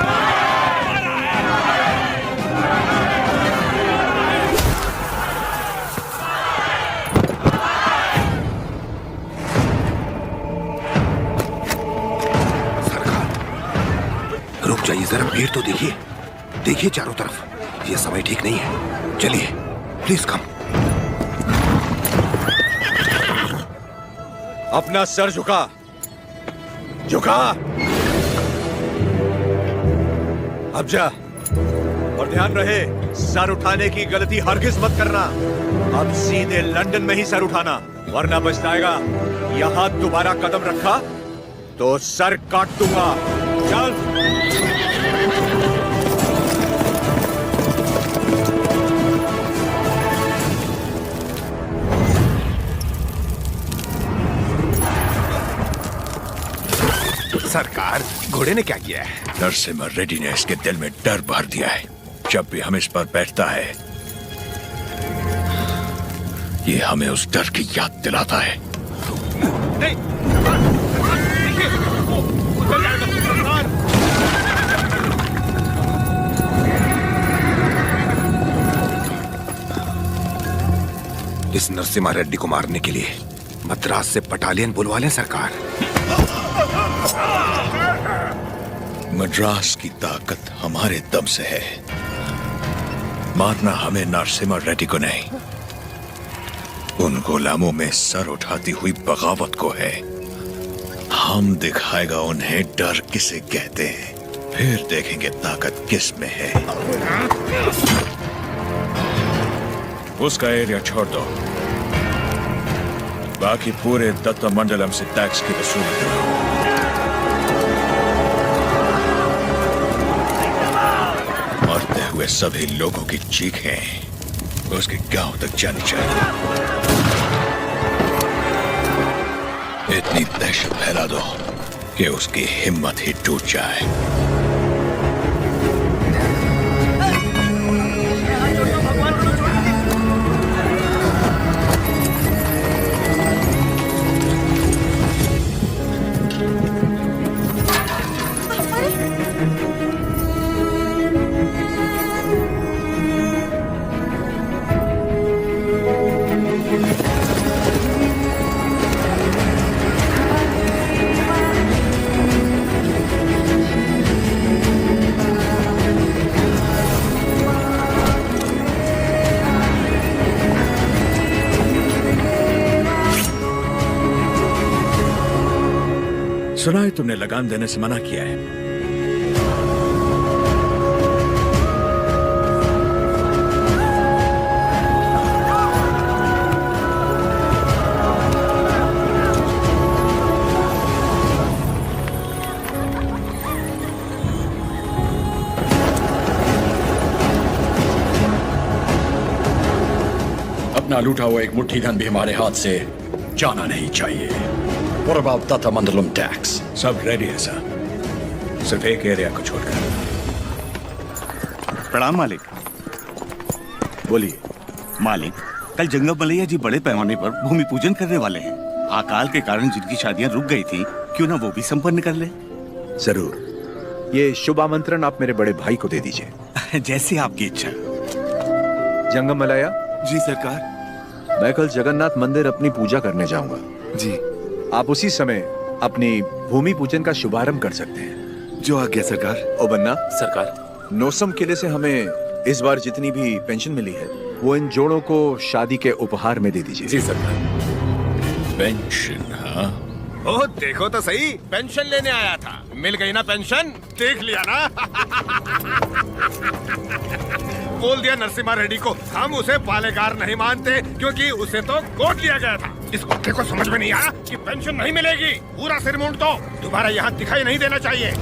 रुक जाइए जरा, भीड़ तो देखिए, देखिए चारों तरफ, ये समय ठीक नहीं है। चलिए प्लीज कम। अपना सर झुका, झुका। अब जा, और ध्यान रहे, सर उठाने की गलती हरगिज मत करना। अब सीधे लंदन में ही सर उठाना, वरना पछताएगा। यहां दोबारा कदम रखा तो सर काट दूंगा। चल। सरकार, घोड़े ने क्या किया है? नरसिम्हा रेड्डी ने इसके दिल में डर भर दिया है। जब भी हम इस पर बैठता है, ये हमें उस डर की याद दिलाता है। इस नरसिम्हा रेड्डी को मारने के लिए मद्रास से बटालियन बुलवा लें सरकार। मद्रास की ताकत हमारे दम से है। मारना हमें नरसिम्हा रेड्डी को नहीं, उन गुलामों में सर उठाती हुई बगावत को है। हम दिखाएगा उन्हें डर किसे कहते हैं, फिर देखेंगे ताकत किस में है। उसका एरिया छोड़ दो, बाकी पूरे दत्त मंडलम से टैक्स की वसूली करो। मरते हुए सभी लोगों की चीखें उसके गांव तक जानी चाहिए। इतनी दहशत फैला दो कि उसकी हिम्मत ही टूट जाए। सुना है तुमने लगान देने से मना किया है। अपना लूटा हुआ एक मुट्ठी धन भी हमारे हाथ से जाना नहीं चाहिए। What about Tata Mandalam tax? सब रेडी है सर, सिर्फ एक एरिया को छोड़कर। प्रणाम मालिक। बोलिए। मालिक, कल जंगम मलैया जी बड़े पैमाने पर भूमि पूजन करने वाले हैं। अकाल के कारण जिनकी शादियां रुक गई थी, क्यों ना वो भी संपन्न कर ले। जरूर, ये शुभ आमंत्रण आप मेरे बड़े भाई को दे दीजिए। जैसे आपकी इच्छा। जंगम मलैया जी सरकार। मैं कल जगन्नाथ मंदिर अपनी पूजा करने जाऊंगा जी। आप उसी समय अपनी भूमि पूजन का शुभारंभ कर सकते हैं। जो आज्ञा सरकार। ओ बन्ना सरकार, नौसम किले से हमें इस बार जितनी भी पेंशन मिली है वो इन जोड़ों को शादी के उपहार में दे दीजिए। जी सरकार। पेंशन? हाँ, ओ देखो तो सही, पेंशन लेने आया था, मिल गई ना पेंशन, देख लिया ना। बोल दिया नरसिम्हा रेड्डी को, हम उसे पालेगार नहीं मानते क्योंकि उसे तो गोद लिया गया था। इस कुत्ते को समझ में नहीं आया कि पेंशन नहीं मिलेगी। पूरा सिर मूंड दो, दोबारा यहाँ दिखाई नहीं देना चाहिए।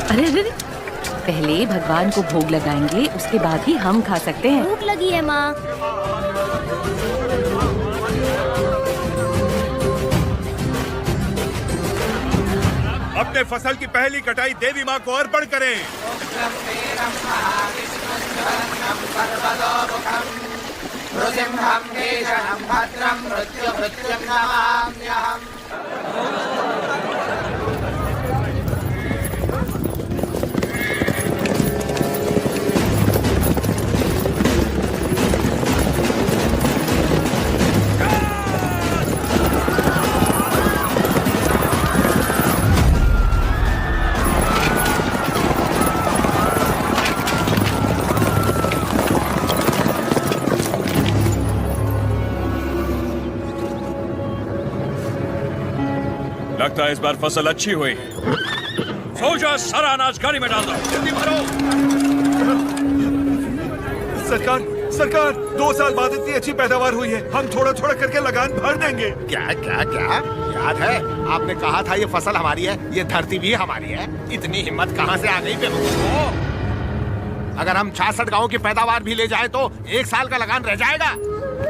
अरे अरे अरे, पहले भगवान को भोग लगाएंगे, उसके बाद ही हम खा सकते हैं। भूख लगी है माँ। अपने फसल की पहली कटाई देवी माँ को अर्पण करें। लगता है इस बार फसल अच्छी हुई। सोजा सारा अनाज गाड़ी में डाल दो, जल्दी भरो। सरकार सरकार, 2 साल बाद इतनी अच्छी पैदावार हुई है, हम थोड़ा थोड़ा करके लगान भर देंगे। क्या क्या क्या याद है आपने कहा था ये फसल हमारी है, ये धरती भी हमारी है। इतनी हिम्मत कहाँ से आ गई बेवकूफ? अगर हम 66 गांवों की पैदावार भी ले जाए तो 1 साल का लगान रह जाएगा।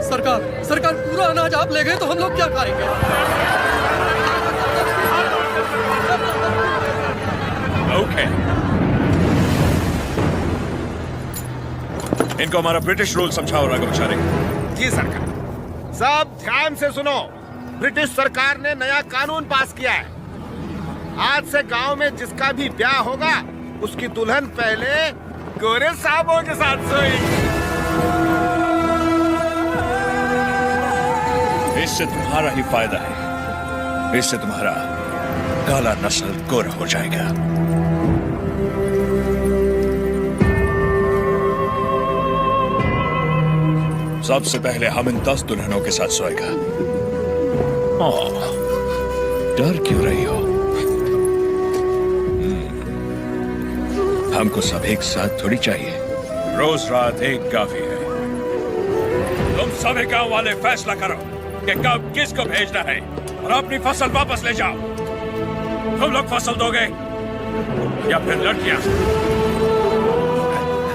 सरकार सरकार, पूरा अनाज आप ले गए तो हम लोग क्या खाएंगे? ओके, इनको हमारा ब्रिटिश रूल समझाओ राघवाचार्य। जी सरकार। सब ध्यान से सुनो, ब्रिटिश सरकार ने नया कानून पास किया है। आज से गांव में जिसका भी ब्याह होगा उसकी दुल्हन पहले गोरे साहबों के साथ सोएगी। इससे तुम्हारा ही फायदा है, इससे तुम्हारा काला नस्ल गोरा हो जाएगा। सबसे पहले हम इन 10 दुल्हनों के साथ सोएगा। डर क्यों रही हो? हमको सब एक साथ थोड़ी चाहिए, रोज रात एक काफी है। तुम सभी गांव वाले फैसला करो कि कब किसको भेजना है और अपनी फसल वापस ले जाओ। तुम लोग फसल दोगे या फिर लड़कियां?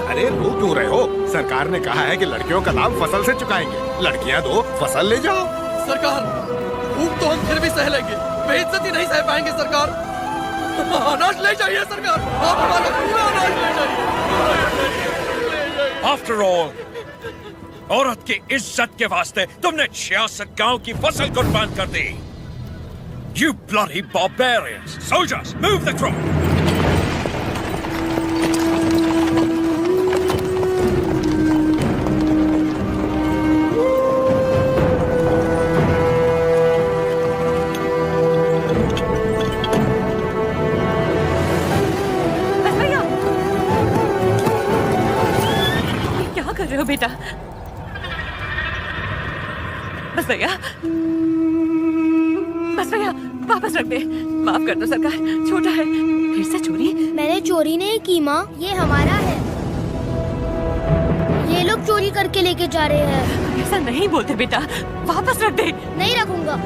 अरे रो क्यों रहे हो? सरकार ने कहा है कि लड़कियों का दाम फसल से चुकाएंगे, लड़कियां दो, फसल ले जाओ। सरकार, भूख तो हम फिर भी सह लेंगे, बेइज्जती नहीं सह पाएंगे सरकार। अनाज ले जाइए सरकार, आप हमारा पूरा अनाज ले जाइए। आफ्टर ऑल, औरत की इज्जत के वास्ते तुमने 66 गांव की फसल कुर्बान कर दी। You bloody barbarians! Soldiers, move the crop! क्या कर रहे हो बेटा? बस भैया, बस भैया, वापस रख दे। माफ कर दो सरकार, छोटा है। फिर से चोरी? मैंने चोरी नहीं की माँ, ये हमारा है। ये लोग चोरी करके लेके जा रहे हैं। ऐसा नहीं बोलते बेटा, वापस रख दे। नहीं रखूंगा।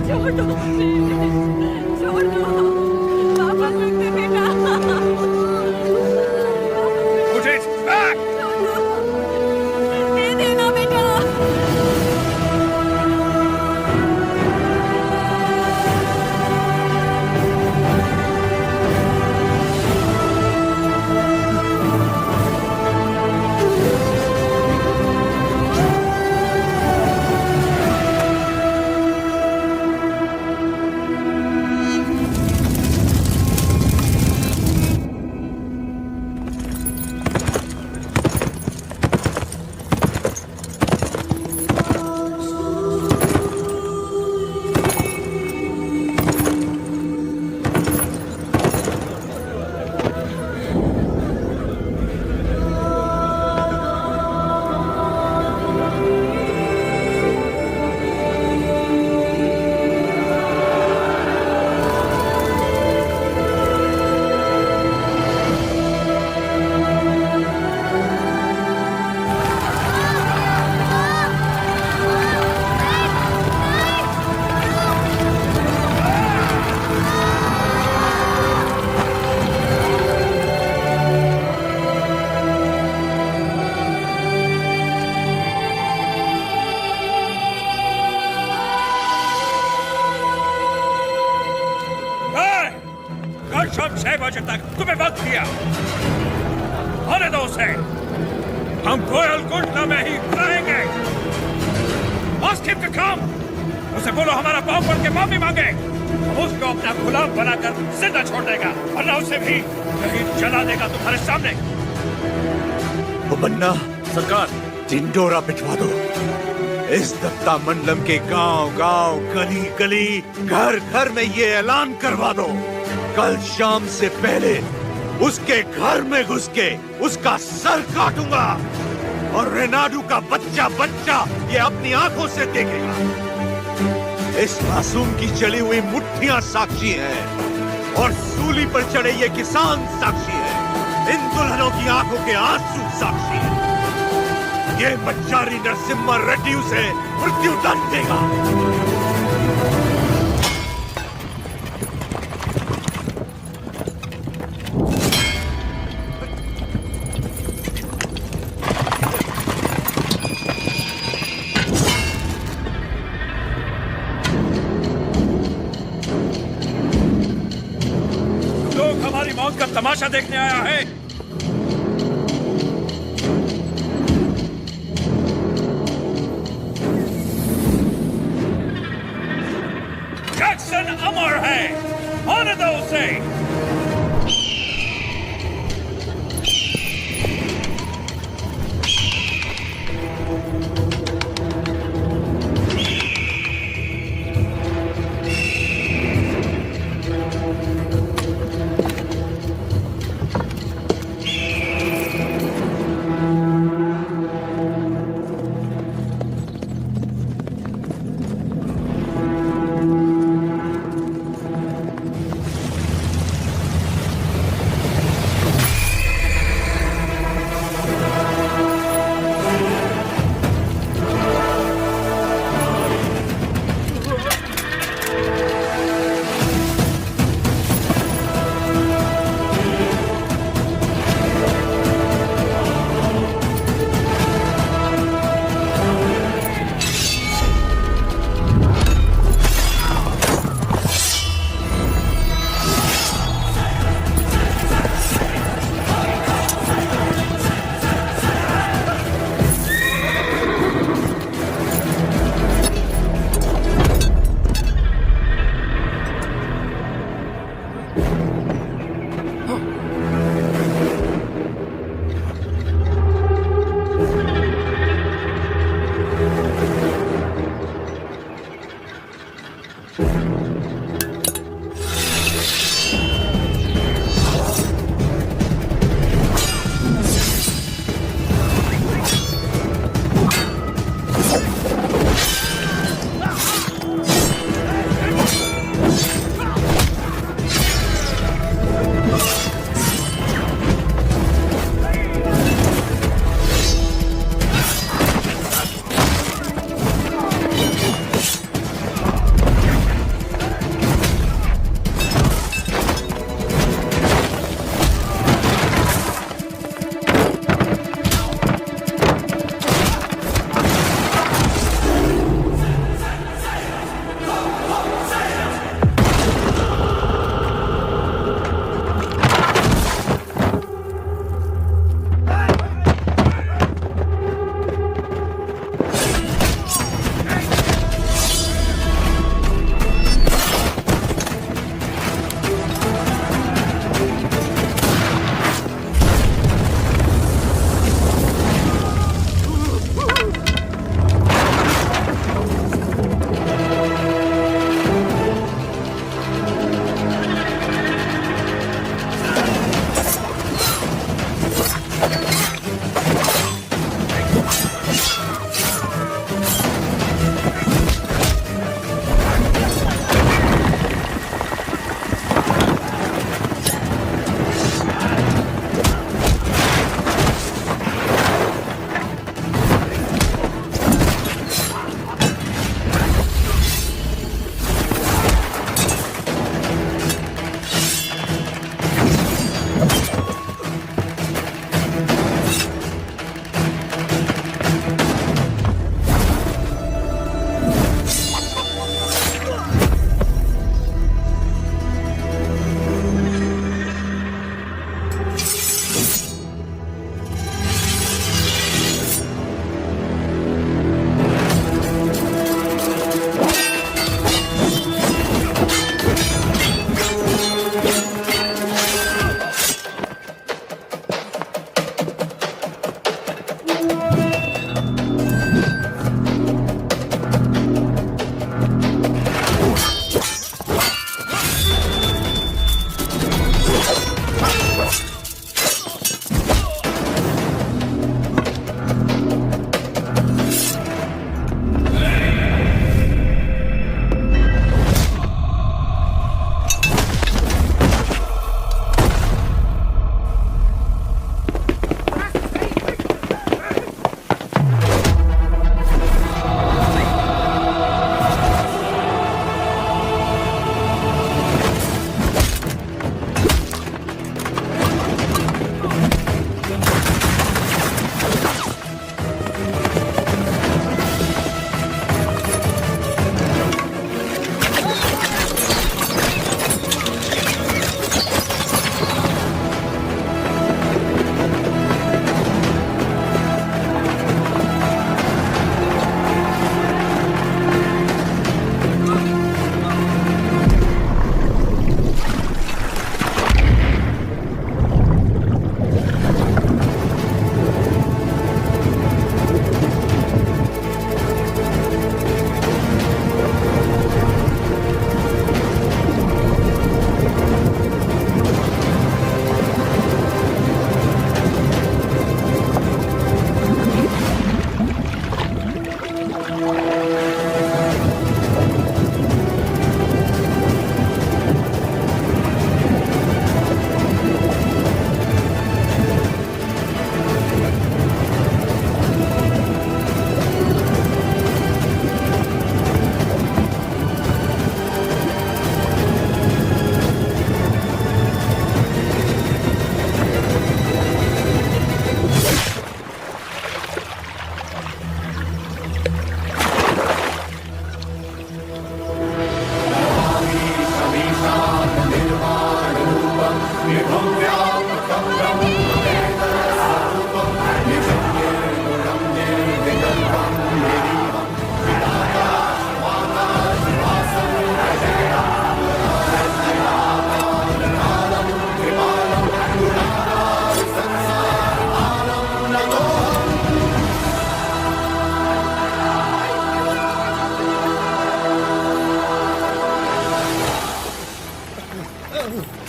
छोड़ दो, छोड़ दो, वापस रख दे बेटा। Put it back! दे देना बेटा। शाम 6 बजे तक तुम्हें वक्त दिया। होने दो उसे। हम गोयल गुंडा में ही रहेंगे। Ask him to come। उसे बोलो हमारा पाँव पड़ के माफी मांगे। उसको अपना गुलाम बनाकर जिंदा छोड़ देगा, वरना उसे भी कहीं जला देगा तुम्हारे सामने। वो बन्ना सरकार, ढिंडोरा पिटवा दो। इस दत्ता मंडलम के गांव गांव, गली गली, घर घर में ये ऐलान करवा दो, कल शाम से पहले उसके घर में घुस के उसका सर काटूंगा और रेनाडू का बच्चा बच्चा ये अपनी आंखों से देखेगा। इस मासूम की जली हुई मुट्ठियां साक्षी हैं और सूली पर चढ़े ये किसान साक्षी हैं। इन दुल्हनों की आंखों के आंसू साक्षी हैं। ये बच्चारी नरसिम्हा रेड्डी उसे मृत्यु दंड देगा। लोग हमारी मौत का तमाशा देखने आया है। जैक्सन अमर है, होने दो उसे।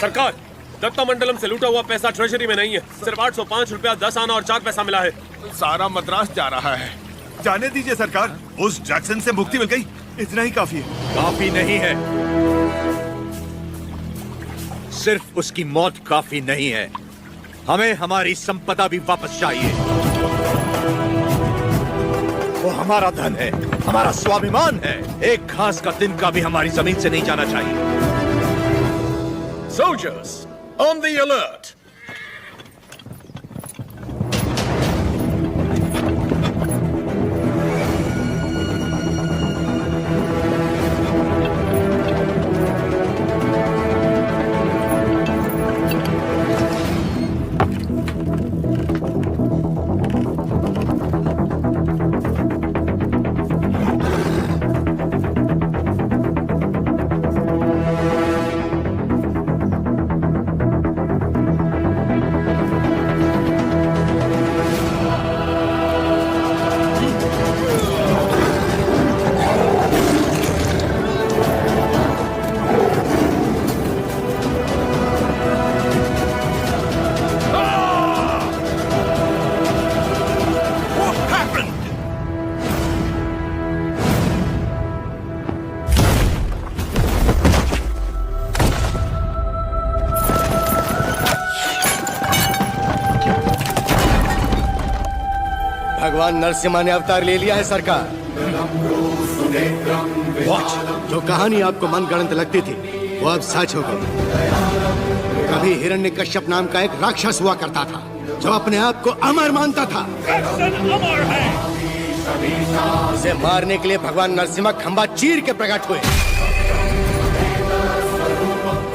सरकार, दत्ता मंडलम से लूटा हुआ पैसा ट्रेजरी में नहीं है। सिर्फ 805 रुपया 10 आना और 4 पैसा मिला है। सारा मद्रास जा रहा है। जाने दीजिए सरकार, उस जैक्सन से मुक्ति मिल गई, इतना ही काफी है। काफी नहीं है, सिर्फ उसकी मौत काफी नहीं है, हमें हमारी संपदा भी वापस चाहिए। वो हमारा धन है, हमारा स्वाभिमान है। एक घास का तिनका भी हमारी जमीन से नहीं जाना चाहिए। Soldiers, on the alert! भगवान नरसिम्हा ने अवतार ले लिया है सरकार। जो कहानी आपको मनगढ़ंत लगती थी वो अब सच हो गई। कभी हिरण्यकश्यप नाम का एक राक्षस हुआ करता था जो अपने आप को अमर मानता था। उसे मारने के लिए भगवान नरसिम्हा खंबा चीर के प्रकट हुए।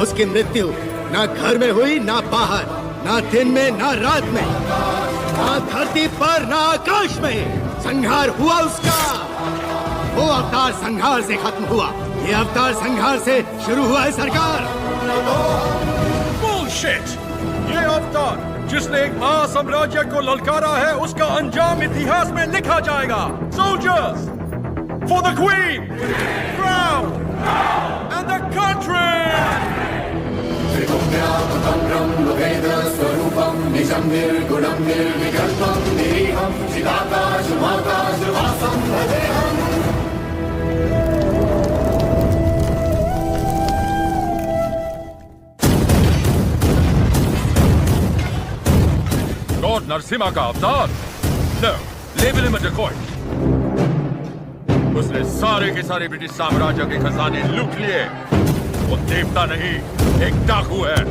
उसकी मृत्यु ना घर में हुई, ना बाहर, ना दिन में, ना रात में, ना धरती पर, ना आकाश में। संहार हुआ उसका। वो अवतार संहार से खत्म हुआ, ये अवतार संहार से शुरू हुआ है सरकार। Bullshit! ये अवतार जिसने एक महासाम्राज्य को ललकारा है, उसका अंजाम इतिहास में लिखा जाएगा। Soldiers, for the Queen, crown, and the country! Lord Narasimha का अवतार? No, label him a decoy. उसने सारे के सारे ब्रिटिश साम्राज्य के खजाने लूट लिए। वो देवता नहीं, एक डाकू है।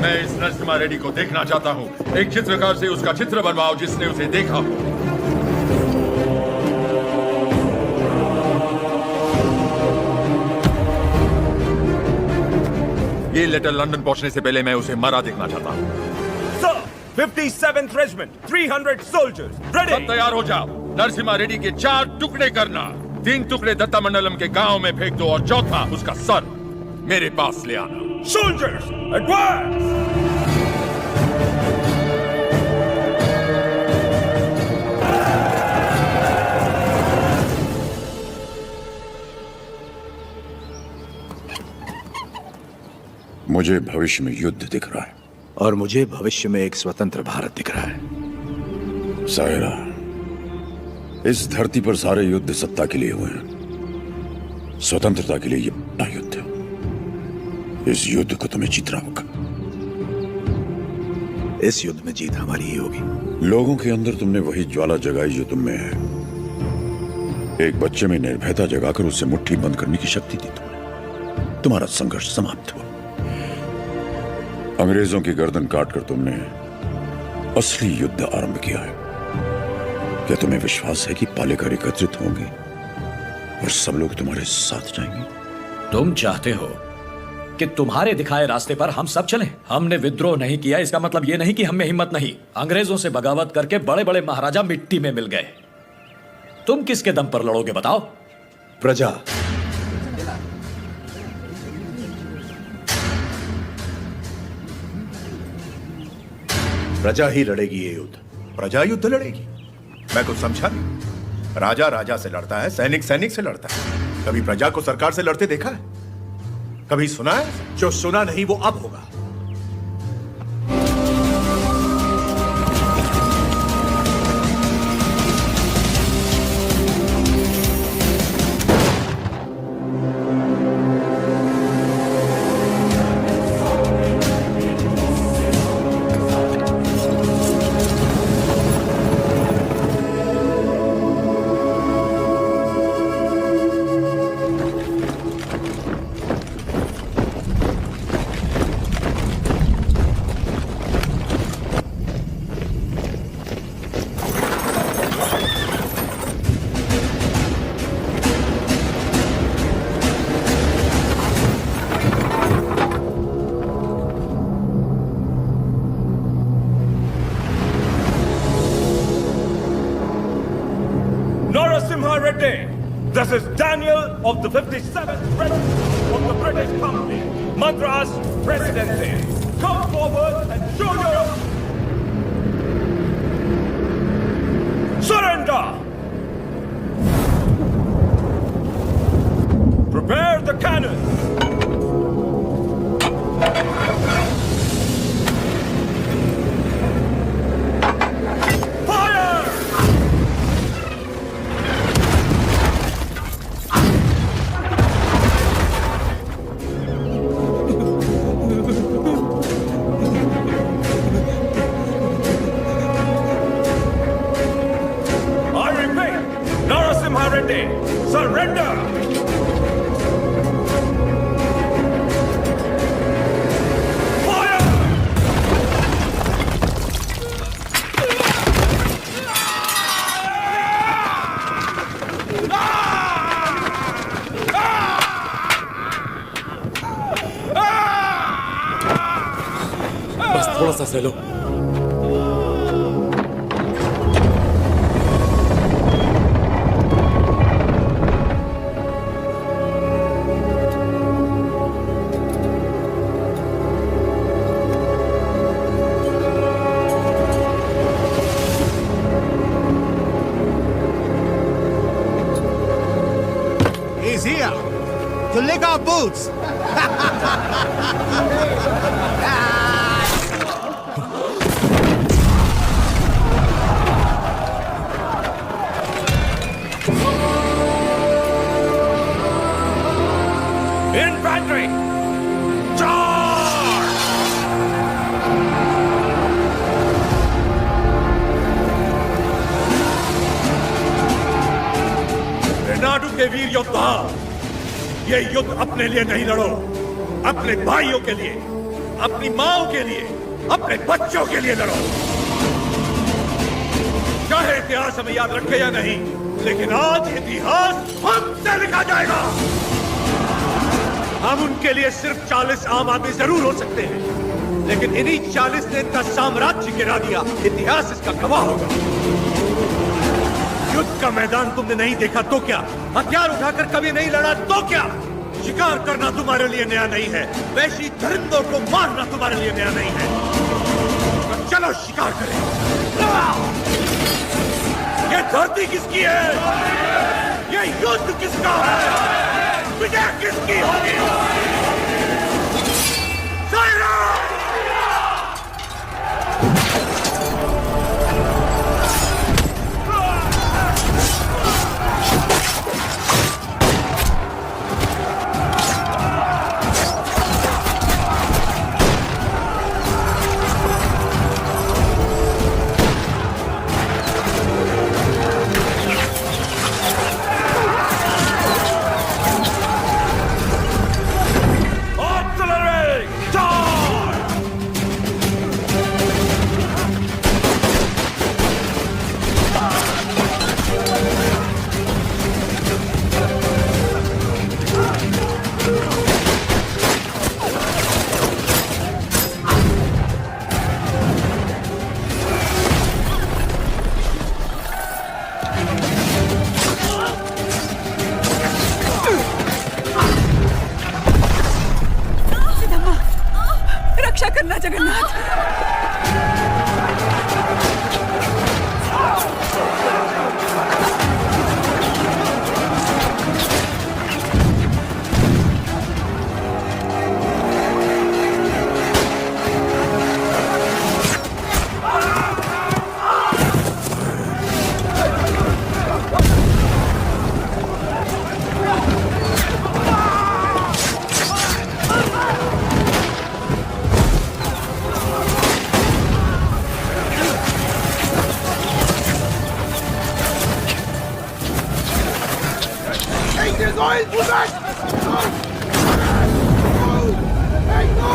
मैं इस नरसिम्हा रेड्डी को देखना चाहता हूँ। एक चित्रकार से उसका चित्र बनवाओ जिसने उसे देखा हो। ये लेटर लंदन पहुंचने से पहले मैं उसे मरा देखना चाहता हूँ। 57th Regiment, 300 soldiers, ready! सब तैयार हो जाओ। नरसिम्हा रेड्डी के 4 टुकड़े करना। 3 टुकड़े दत्ता मंडलम के गांव में फेंक दो और चौथा उसका सर मेरे पास ले आना। Soldiers, advance! मुझे भविष्य में युद्ध दिख रहा है और मुझे भविष्य में एक स्वतंत्र भारत दिख रहा है। सायरा, इस धरती पर सारे युद्ध सत्ता के लिए हुए हैं। स्वतंत्रता के लिए ये बड़ा युद्ध है। इस युद्ध को तुम्हें जीतना होगा। इस युद्ध में जीत हमारी ही होगी। लोगों के अंदर तुमने वही ज्वाला जगाई जो तुम में है। एक बच्चे में निर्भयता जगाकर उसे मुट्ठी बंद करने की शक्ति दी तुमने। तुम्हारा संघर्ष समाप्त हुआ। अंग्रेजों की गर्दन काटकर तुमने असली युद्ध आरंभ किया है। क्या तुम्हें विश्वास है कि पालेकार एकत्रित होंगे और सब लोग तुम्हारे साथ जाएंगे? तुम चाहते हो कि तुम्हारे दिखाए रास्ते पर हम सब चलें? हमने विद्रोह नहीं किया, इसका मतलब यह नहीं कि हम में हिम्मत नहीं। अंग्रेजों से बगावत करके बड़े बड़े महाराजा मिट्टी में मिल गए। तुम किसके दम पर लड़ोगे बताओ? प्रजा। प्रजा ही लड़ेगी ये युद्ध। प्रजा युद्ध लड़ेगी? मैं कुछ समझा नहीं। राजा राजा से लड़ता है, सैनिक सैनिक से लड़ता है। कभी प्रजा को सरकार से लड़ते देखा है? कभी सुना है? जो सुना नहीं वो अब होगा। Narasimha Reddy, this is Daniel of the 57th Regiment of the British Company, Madras Presidency. Come forward and show your surrender. Prepare the cannon. Surrender! बस थोड़ा सा सह लो। He's here to lick our boots. Infantry! Charge! Renadu के वीर योद्धा, ये युद्ध अपने लिए नहीं लड़ो, अपने भाइयों के लिए, अपनी माओ के लिए, अपने बच्चों के लिए लड़ो। चाहे इतिहास हमें याद रखे या नहीं, लेकिन आज इतिहास हमसे लिखा जाएगा। हम उनके लिए सिर्फ 40 आम आदमी जरूर हो सकते हैं, लेकिन इन्हीं 40 ने इतना साम्राज्य गिरा दिया, इतिहास इसका गवाह होगा। युद्ध का मैदान तुमने नहीं देखा तो क्या? हथियार उठाकर कभी नहीं लड़ा तो क्या? शिकार करना तुम्हारे लिए नया नहीं है, वैसी दरिंदों को मारना तुम्हारे लिए नया नहीं है। तो चलो शिकार करें। ये धरती किसकी है? ये युद्ध किसका है? विजय किसकी होगी? Bring this oil, Buzzard! Hey, go!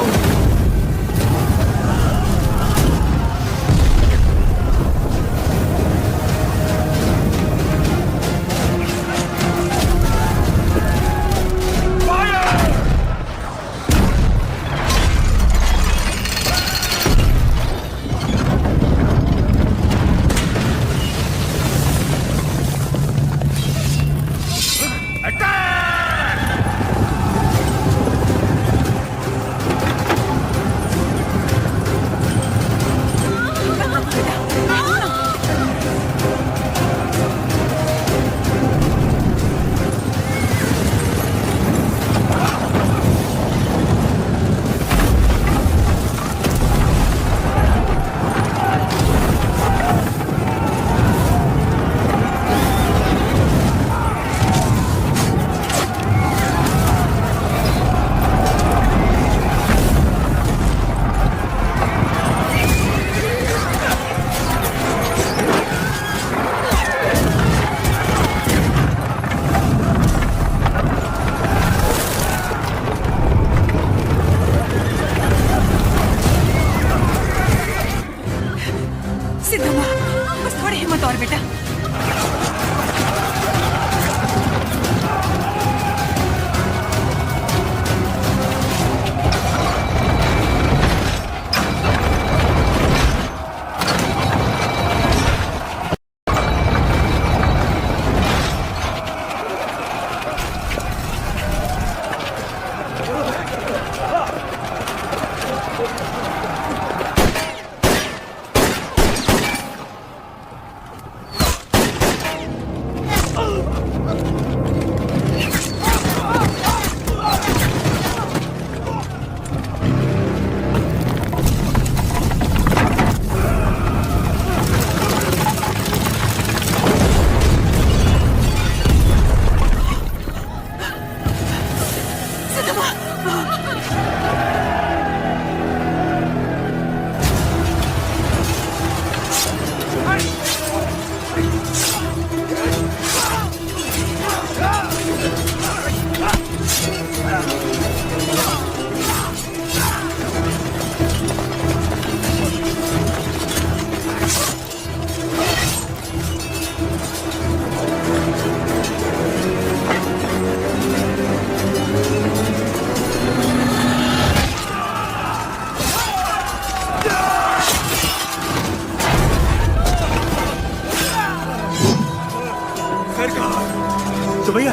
Subbaiah,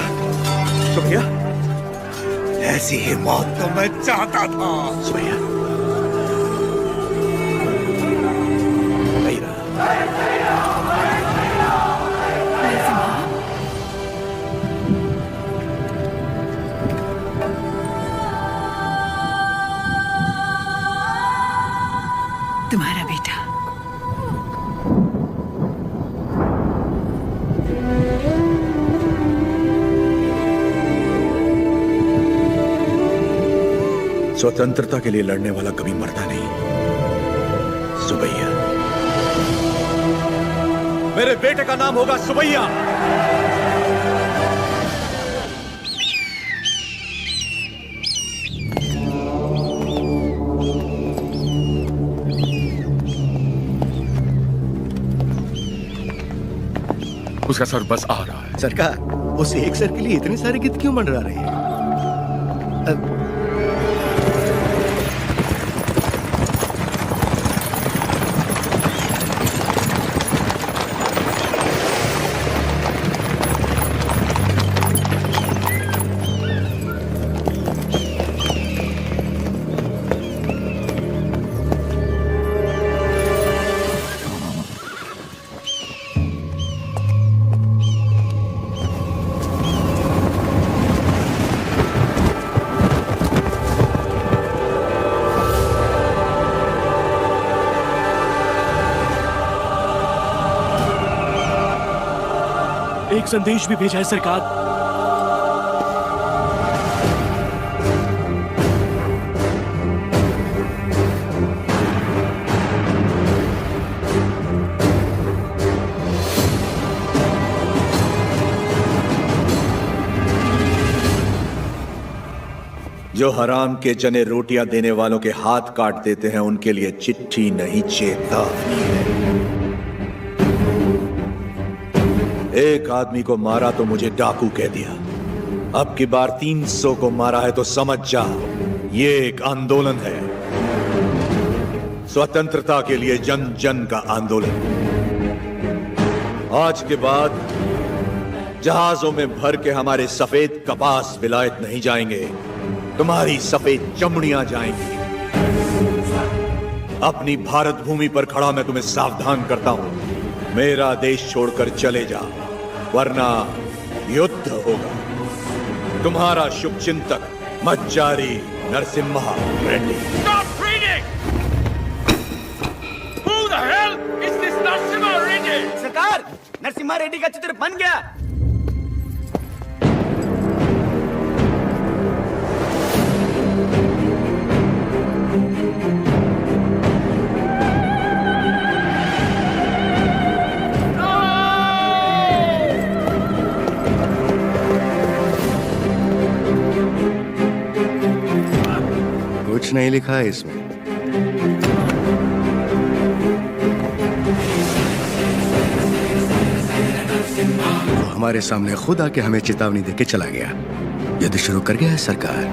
Subbaiah, ऐसी ही मौत तो मैं चाहता था। सुबैया, तुम्हारा बेटा। स्वतंत्रता के लिए लड़ने वाला कभी मरता नहीं। सुबैया, मेरे बेटे का नाम होगा सुबैया। उसका सर बस आ रहा है। सरकार, उस एक सर के लिए इतने सारे गीत क्यों मंडरा रहे हैं? एक संदेश भी भेजा है सरकार। जो हराम के जने रोटियां देने वालों के हाथ काट देते हैं उनके लिए चिट्ठी नहीं चेतावनी है। एक आदमी को मारा तो मुझे डाकू कह दिया, अब की बार 300 को मारा है तो समझ जा ये एक आंदोलन है, स्वतंत्रता के लिए जन जन का आंदोलन। आज के बाद जहाजों में भर के हमारे सफेद कपास विलायत नहीं जाएंगे, तुम्हारी सफेद चमड़ियां जाएंगी। अपनी भारत भूमि पर खड़ा मैं तुम्हें सावधान करता हूं, मेरा देश छोड़कर चले जा वरना युद्ध होगा। तुम्हारा शुभचिंतक मज्जारी Narasimha Reddy. Stop reading! Who the hell is this Narasimha Reddy? सरकार, नरसिम्हा रेड्डी का चित्र बन गया। कुछ नहीं लिखा है इसमें। तो हमारे सामने खुद आके हमें चेतावनी देके चला गया। युद्ध शुरू कर गया है सरकार।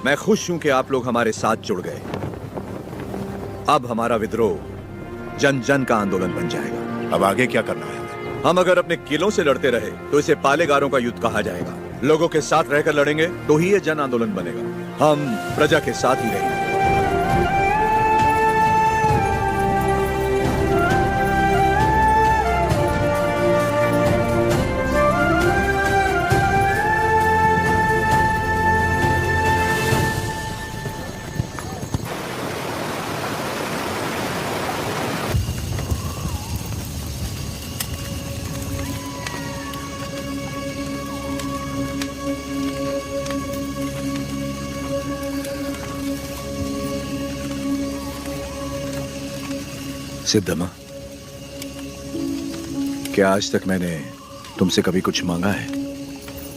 मैं खुश हूं कि आप लोग हमारे साथ जुड़ गए। अब हमारा विद्रोह जन जन का आंदोलन बन जाएगा। अब आगे क्या करना है? हम अगर अपने किलों से लड़ते रहे तो इसे पालेगारों का युद्ध कहा जाएगा। लोगों के साथ रहकर लड़ेंगे तो ही ये जन आंदोलन बनेगा। हम प्रजा के साथ ही रहेंगे। सिद्धम्मा, क्या आज तक मैंने तुमसे कभी कुछ मांगा है?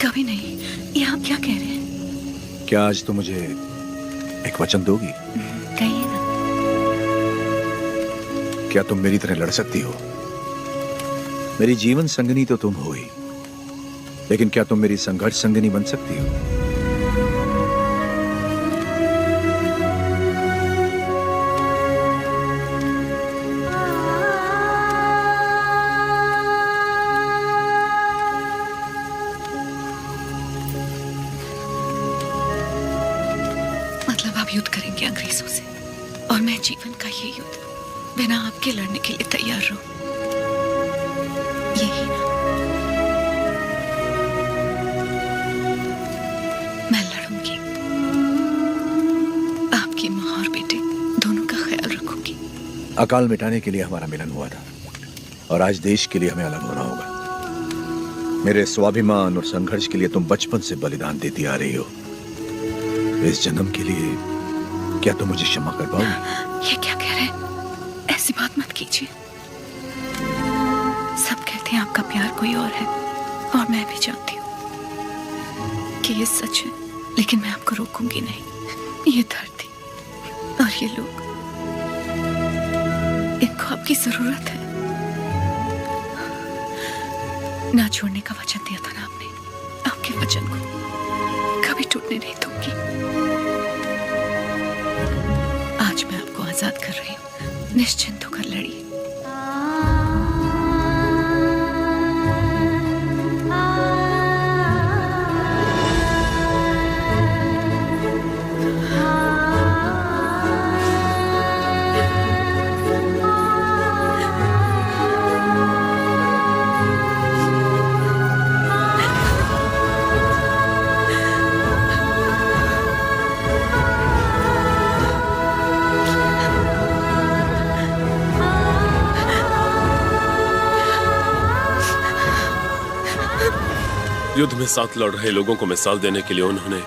कभी नहीं। ये आप क्या कह रहे हैं? क्या आज तुम मुझे एक वचन दोगी? कहिए ना। क्या तुम मेरी तरह लड़ सकती हो? मेरी जीवन संगनी तो तुम हो ही, लेकिन क्या तुम मेरी संघर्ष संगनी बन सकती हो? मतलब आप युद्ध करेंगे अंग्रेजों से, और मैं जीवन का ये युद्ध बिना आपके लड़ने के लिए तैयार रहूं, यही ना? मैं लड़ूंगी, आपकी माँ और बेटे दोनों का ख्याल रखूंगी। अकाल मिटाने के लिए हमारा मिलन हुआ था, और आज देश के लिए हमें अलग होना होगा। मेरे स्वाभिमान और संघर्ष के लिए तुम बचपन से बलिदान देती आ रही हो। इस जन्म के लिए क्या तुम मुझे क्षमा कर पाओगे? ये क्या कह रहे हैं? ऐसी बात मत कीजिए। सब कहते हैं आपका प्यार कोई और है, और मैं भी जानती हूँ कि ये सच है, लेकिन मैं आपको रोकूंगी नहीं। ये धरती और ये लोग, इनको आपकी जरूरत है। ना छोड़ने का वचन दिया था ना आपने, आपके वचन को कभी टूटने नहीं दूंगी। आज मैं आपको आजाद कर रही हूँ, निश्चिंत होकर लड़िए। युद्ध में साथ लड़ रहे लोगों को मिसाल देने के लिए उन्होंने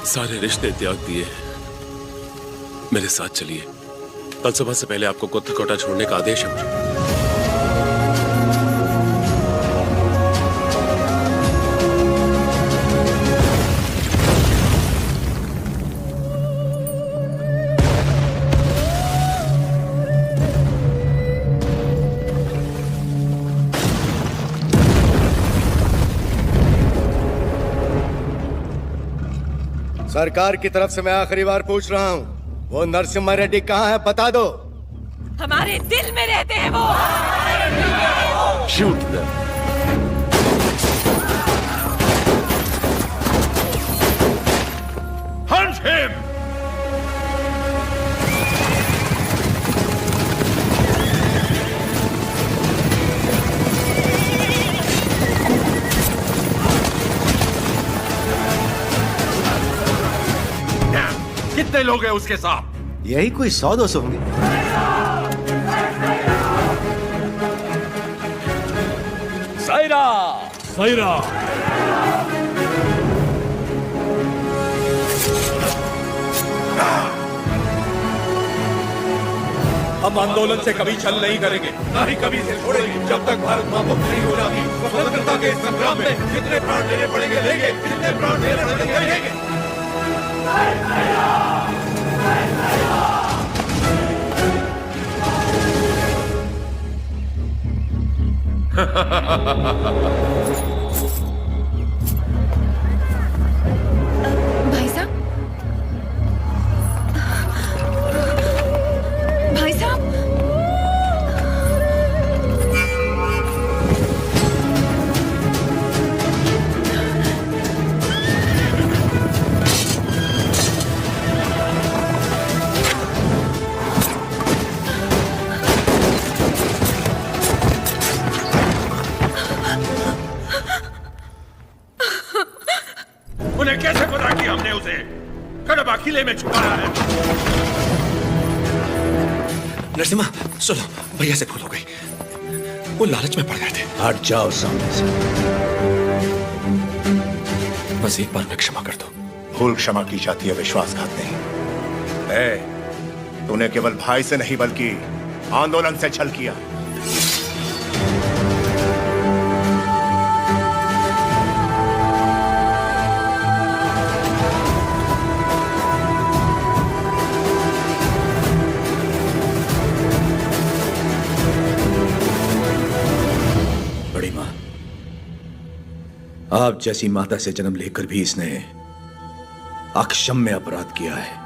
सारे रिश्ते त्याग दिए। मेरे साथ चलिए, कल सुबह से पहले आपको कोटा छोड़ने का आदेश है मुझे। सरकार की तरफ से मैं आखिरी बार पूछ रहा हूँ, वो नरसिम्हा रेड्डी कहाँ है, बता दो। हमारे दिल में रहते हैं वो। Shoot them. Hunt him! कितने लोग हैं उसके साथ? यही कोई 100-200 होंगे। सायरा! सायरा! हम आंदोलन से कभी छल नहीं करेंगे, ना ही कभी इसे छोड़ेंगे जब तक भारत मां मुक्त नहीं हो जाती। स्वतंत्रता के इस संग्राम में जितने प्राण देने पड़ेंगे लेंगे, जितने प्राण देने पड़ेंगे लेंगे। भाई साहब, भाई साहब, उन्हें कैसे पता कि हमने उसे कड़बा किले में छुपाया है? नरसिम्हा सुनो, भैया से भूल हो गई, वो लालच में पड़ गए थे। हट जाओ सामने से। बस एक बार में क्षमा कर दो। भूल क्षमा की जाती है, विश्वासघात नहीं। तूने केवल भाई से नहीं बल्कि आंदोलन से छल किया। बड़ी मां, आप जैसी माता से जन्म लेकर भी इसने अक्षम्य अपराध किया है।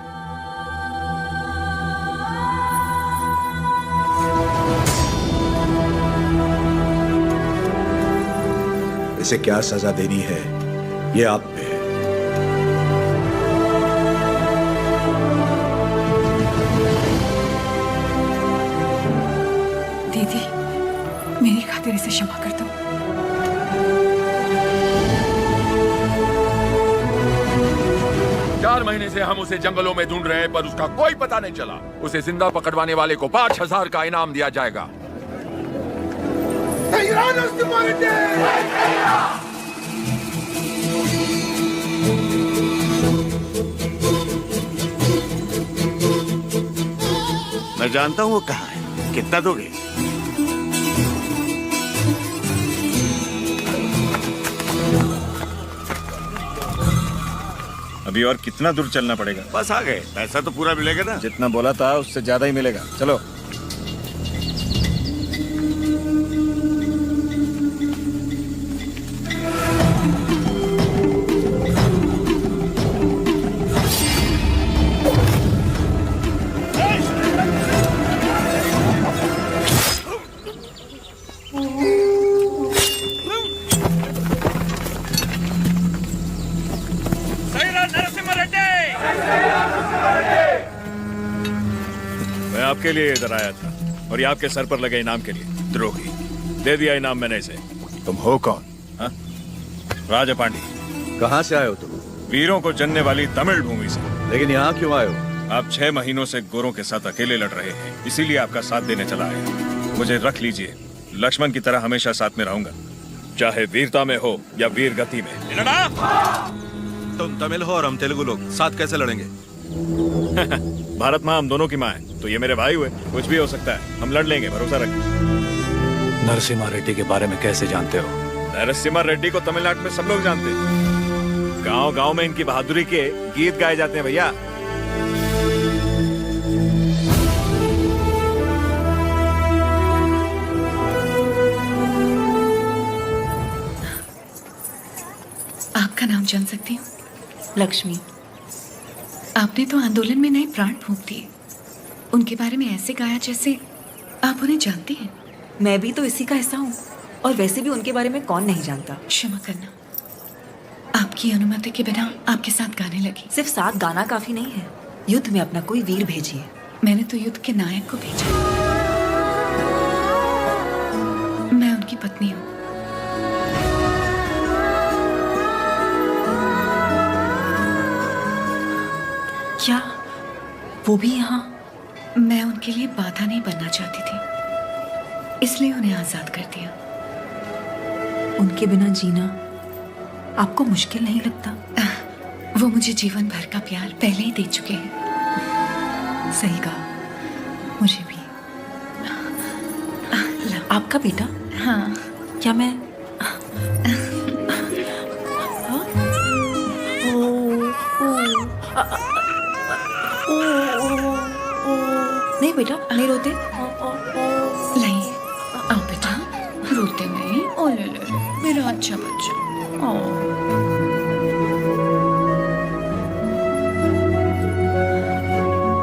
इसे क्या सजा देनी है, ये आप पे है। दीदी, मेरी खातिर इसे क्षमा कर दो। 4 महीने से हम उसे जंगलों में ढूंढ रहे हैं, पर उसका कोई पता नहीं चला। उसे जिंदा पकड़वाने वाले को 5000 का इनाम दिया जाएगा। मैं जानता हूँ वो कहाँ है। कितना दोगे? अभी और कितना दूर चलना पड़ेगा? बस आ गए। पैसा तो पूरा मिलेगा ना? जितना बोला था उससे ज्यादा ही मिलेगा। चलो। मैं आपके लिए इधर आया था और ये आपके सर पर लगे इनाम के लिए। द्रोही, दे दिया इनाम मैंने इसे। तुम हो कौन? हाँ? राजा पांडी। कहाँ से आए हो तुम? वीरों को जनने वाली तमिल भूमि से। लेकिन यहाँ क्यों आए हो? आप 6 महीनों से गोरों के साथ अकेले लड़ रहे हैं, इसीलिए आपका साथ देने चला आया। मुझे रख लीजिए, लक्ष्मण की तरह हमेशा साथ में रहूंगा। चाहे वीरता में हो या वीर गति में। तुम तमिल हो और हम तेलुगु लोग, साथ कैसे लड़ेंगे? भारत माँ हम दोनों की माँ है, तो ये मेरे भाई हुए, कुछ भी हो सकता है, हम लड़ लेंगे, भरोसा रखें। नरसिम्हा रेड्डी के बारे में कैसे जानते हो? नरसिम्हा रेड्डी को तमिलनाडु में सब लोग जानते हैं। गांव गांव में इनकी बहादुरी के गीत गाए जाते हैं भैया। आपका नाम जान सकती हूँ? लक्ष्मी। आपने तो आंदोलन में नए प्राण फूंक दिए। उनके बारे में ऐसे गाया जैसे आप उन्हें जानती हैं। मैं भी तो इसी का हिस्सा हूँ, और वैसे भी उनके बारे में कौन नहीं जानता। क्षमा करना, आपकी अनुमति के बिना आपके साथ गाने लगी। सिर्फ साथ गाना काफी नहीं है, युद्ध में अपना कोई वीर भेजिए। मैंने तो युद्ध के नायक को भेजा। मैं उनकी पत्नी हूँ। क्या वो भी यहाँ? मैं उनके लिए बाधा नहीं बनना चाहती थी, इसलिए उन्हें आजाद कर दिया। उनके बिना जीना आपको मुश्किल नहीं लगता? वो मुझे जीवन भर का प्यार पहले ही दे चुके हैं। सही कहा, मुझे भी। आपका बेटा? हाँ। क्या मैं नहीं बेटा, नहीं रोते। नहीं, आओ बेटा, रोते नहीं। ओ ले ले, मेरा अच्छा बच्चा।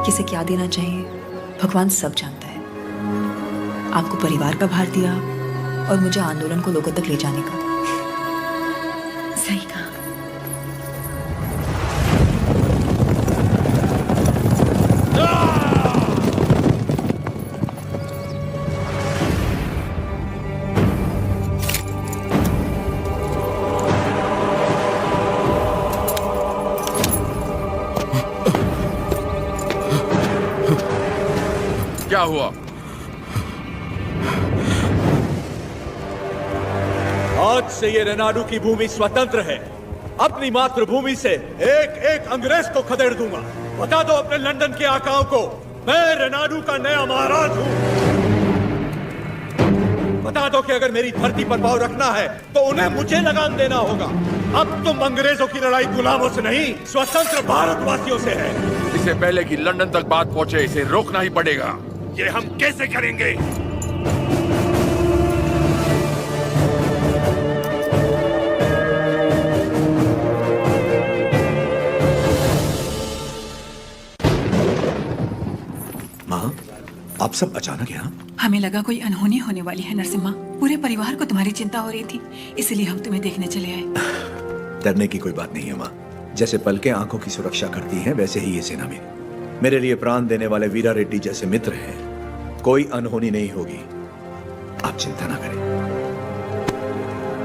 किसे क्या देना चाहिए भगवान सब जानता है। आपको परिवार का भार दिया और मुझे आंदोलन को लोगों तक ले जाने का। सही कहा। क्या हुआ? आज से ये रेनाडू की भूमि स्वतंत्र है। अपनी मातृभूमि से एक एक अंग्रेज को खदेड़ दूंगा। बता दो अपने लंदन के आकाओं को, मैं रेनाडू का नया महाराज हूं। बता दो कि अगर मेरी धरती पर पांव रखना है तो उन्हें मुझे लगाम देना होगा। अब तुम अंग्रेजों की लड़ाई गुलामों से नहीं, स्वतंत्र भारतवासियों से है। इससे पहले कि लंदन तक बात पहुंचे, इसे रोकना ही पड़ेगा। ये हम कैसे करेंगे? माँ, आप सब अचानक यहाँ? हमें लगा कोई अनहोनी होने वाली है नरसिम्हा। पूरे परिवार को तुम्हारी चिंता हो रही थी, इसलिए हम तुम्हें देखने चले आए। डरने की कोई बात नहीं है माँ। जैसे पलकें आंखों की सुरक्षा करती हैं, वैसे ही ये सेना भी। मेरे लिए प्राण देने वाले वीरा रेड्डी जैसे मित्र हैं। कोई अनहोनी नहीं होगी, आप चिंता ना करें।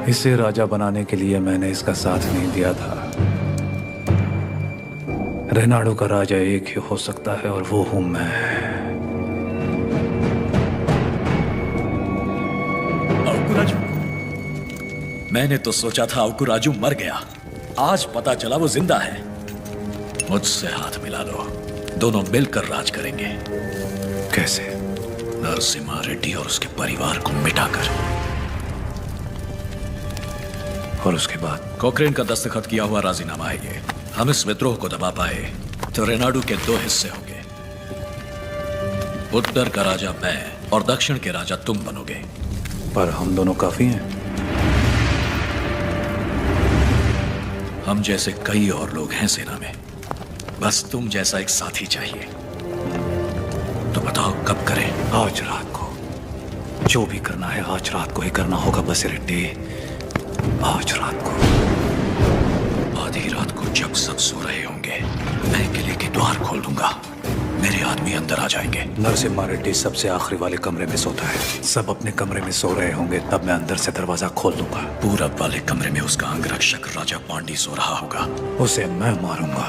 इसे राजा बनाने के लिए मैंने इसका साथ नहीं दिया था। रेनाडू का राजा एक ही हो सकता है, और वो हूं मैं। अवकुराजू, मैंने तो सोचा था अवकुराजू मर गया, आज पता चला वो जिंदा है। मुझसे हाथ मिला लो, दोनों मिलकर राज करेंगे। कैसे? नरसिम्हा रेड्डी और उसके परिवार को मिटाकर। और उसके बाद? कोक्रेन का दस्तखत किया हुआ राजीनामा है ये। हम इस विद्रोह को दबा पाए तो रेनाडू के 2 हिस्से होंगे। उत्तर का राजा मैं और दक्षिण के राजा तुम बनोगे। पर हम दोनों काफी हैं। हम जैसे कई और लोग हैं सेना में, बस तुम जैसा एक साथी चाहिए। तो बताओ कब करें? आज रात को। जो भी करना है आज रात को ही करना होगा बसिरेड्डी। आज रात को। आधी रात को जब सब सो रहे होंगे, मैं किले के द्वार खोल दूंगा। मेरे आदमी अंदर आ जाएंगे। नरसिम्हा रेड्डी सबसे आखिरी वाले कमरे में सोता है। सब अपने कमरे में सो रहे होंगे, तब मैं अंदर से दरवाजा खोल दूंगा। पूरब वाले कमरे में उसका अंगरक्षक राजा पांडी सो रहा होगा। उसे मैं मारूंगा।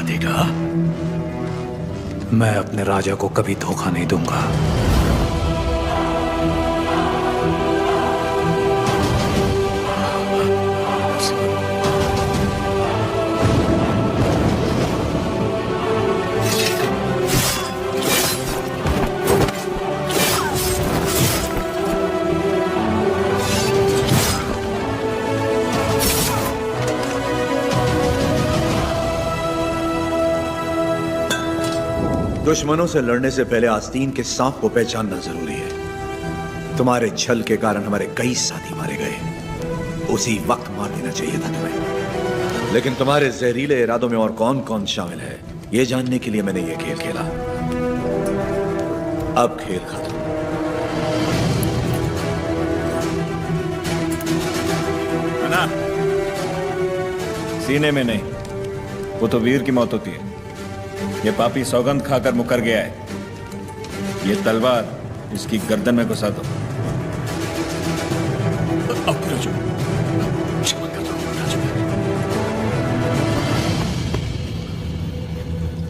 देगा? मैं अपने राजा को कभी धोखा नहीं दूंगा। दुश्मनों से लड़ने से पहले आस्तीन के सांप को पहचानना जरूरी है। तुम्हारे छल के कारण हमारे कई साथी मारे गए। उसी वक्त मार देना चाहिए था तुम्हें। लेकिन तुम्हारे जहरीले इरादों में और कौन कौन शामिल है, यह जानने के लिए मैंने यह खेल खेला। अब खेल खत्म। ना, सीने में नहीं, वो तो वीर की मौत होती है। ये पापी सौगंध खाकर मुकर गया है। ये तलवार इसकी गर्दन में घुसा दो।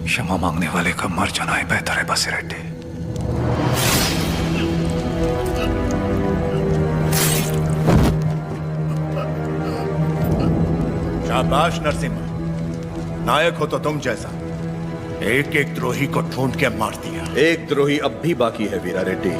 क्षमा मांगने वाले का मर जाना ही बेहतर है बसिरेड्डी। शाबाश नरसिम्हा, नायक हो तो तुम जैसा। एक एक द्रोही को ढूंढ के मार दिया। एक द्रोही अब भी बाकी है वीरा रेड्डी।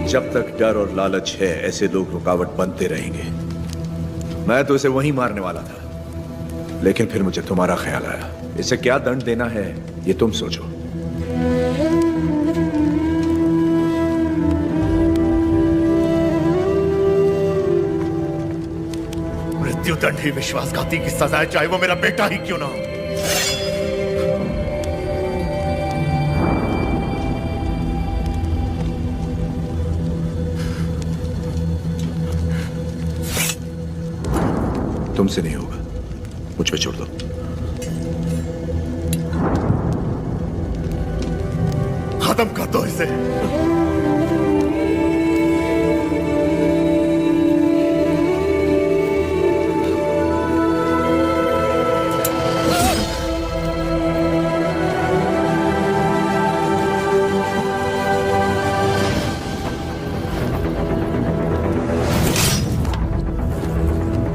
जब तक डर और लालच है, ऐसे लोग रुकावट बनते रहेंगे। मैं तो इसे वहीं मारने वाला था, लेकिन फिर मुझे तुम्हारा ख्याल आया। इसे क्या दंड देना है, ये तुम सोचो। मृत्युदंड ही विश्वासघाती की सजा है, चाहे वो मेरा बेटा ही क्यों ना हो। तुमसे नहीं होगा, मुझ पे छोड़ दो। खत्म कर दो इसे।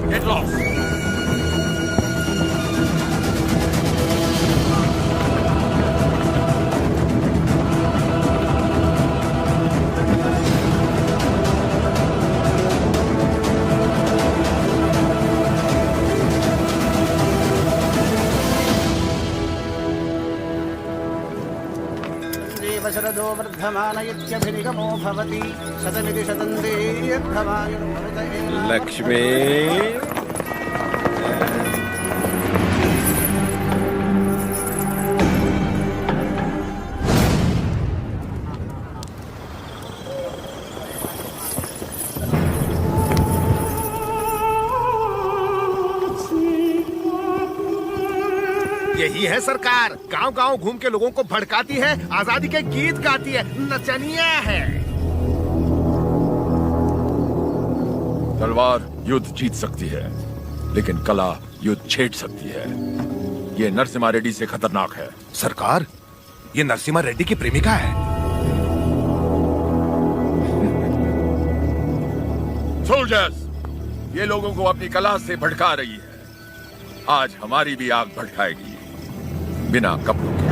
Get lost. शरदो वर्धमानयत्यभिनिगमो भवति शतमिति शतन्देर्धमायुः लक्ष्मी यही है सरकार, गांव गांव घूम के लोगों को भड़काती है, आजादी के गीत गाती है, नचनिया है। तलवार युद्ध जीत सकती है, लेकिन कला युद्ध छेड़ सकती है। ये नरसिम्हा रेड्डी से खतरनाक है। सरकार, ये नरसिम्हा रेड्डी की प्रेमिका है। सोल्जर्स, ये लोगों को अपनी कला से भड़का रही है। आज हमारी भी आग भड़काएगी, बिना कपड़ों के।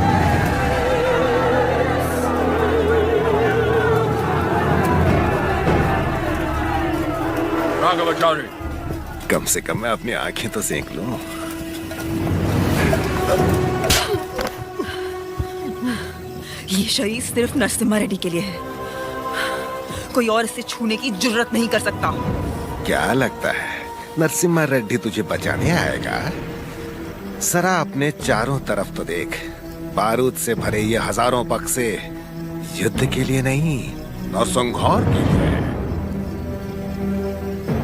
राघवाचार्य, कम से कम मैं अपनी आंखें तो सेक लूं। ये शरीर सिर्फ नरसिम्हा रेड्डी के लिए है। कोई और इसे छूने की जुर्रत नहीं कर सकता। क्या लगता है नरसिम्हा रेड्डी तुझे बचाने आएगा? जरा अपने चारों तरफ तो देख। बारूद से भरे ये हजारों बक्से युद्ध के लिए नहीं, नरसंहार के लिए।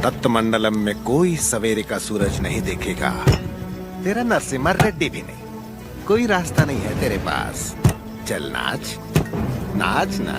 तत्मंडलम में कोई सवेरे का सूरज नहीं देखेगा, तेरा नरसिम्हा रेड्डी भी नहीं। कोई रास्ता नहीं है तेरे पास। चल नाच नाच ना।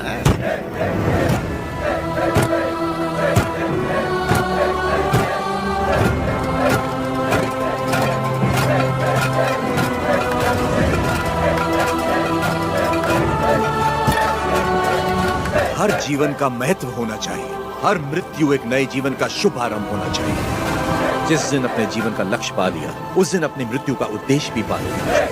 हर जीवन का महत्व होना चाहिए, हर मृत्यु एक नए जीवन का शुभ आरंभ होना चाहिए। जिस दिन अपने जीवन का लक्ष्य पा लिया, उस दिन अपनी मृत्यु का उद्देश्य भी पा लिया।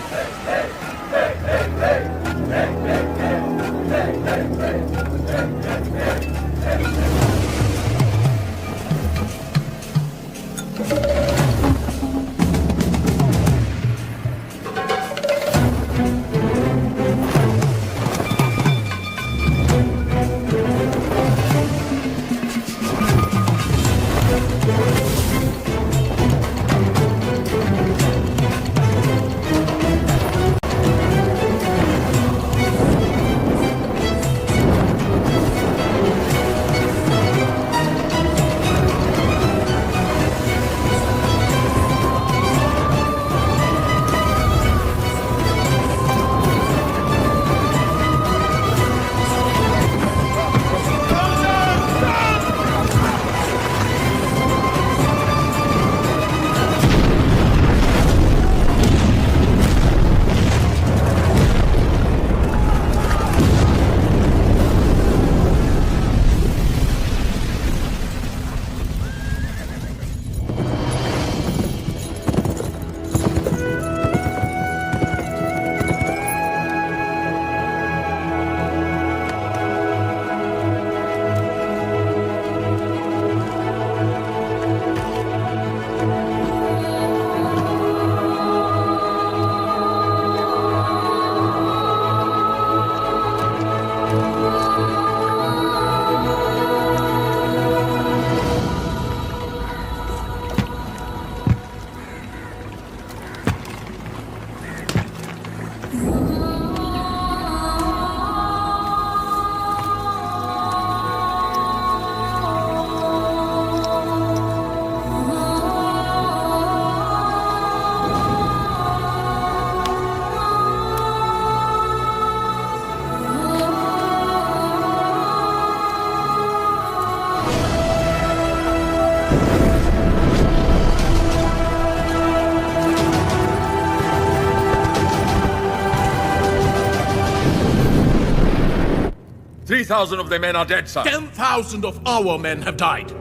$3,000 of their men are dead, sir. 10,000 of our men have died.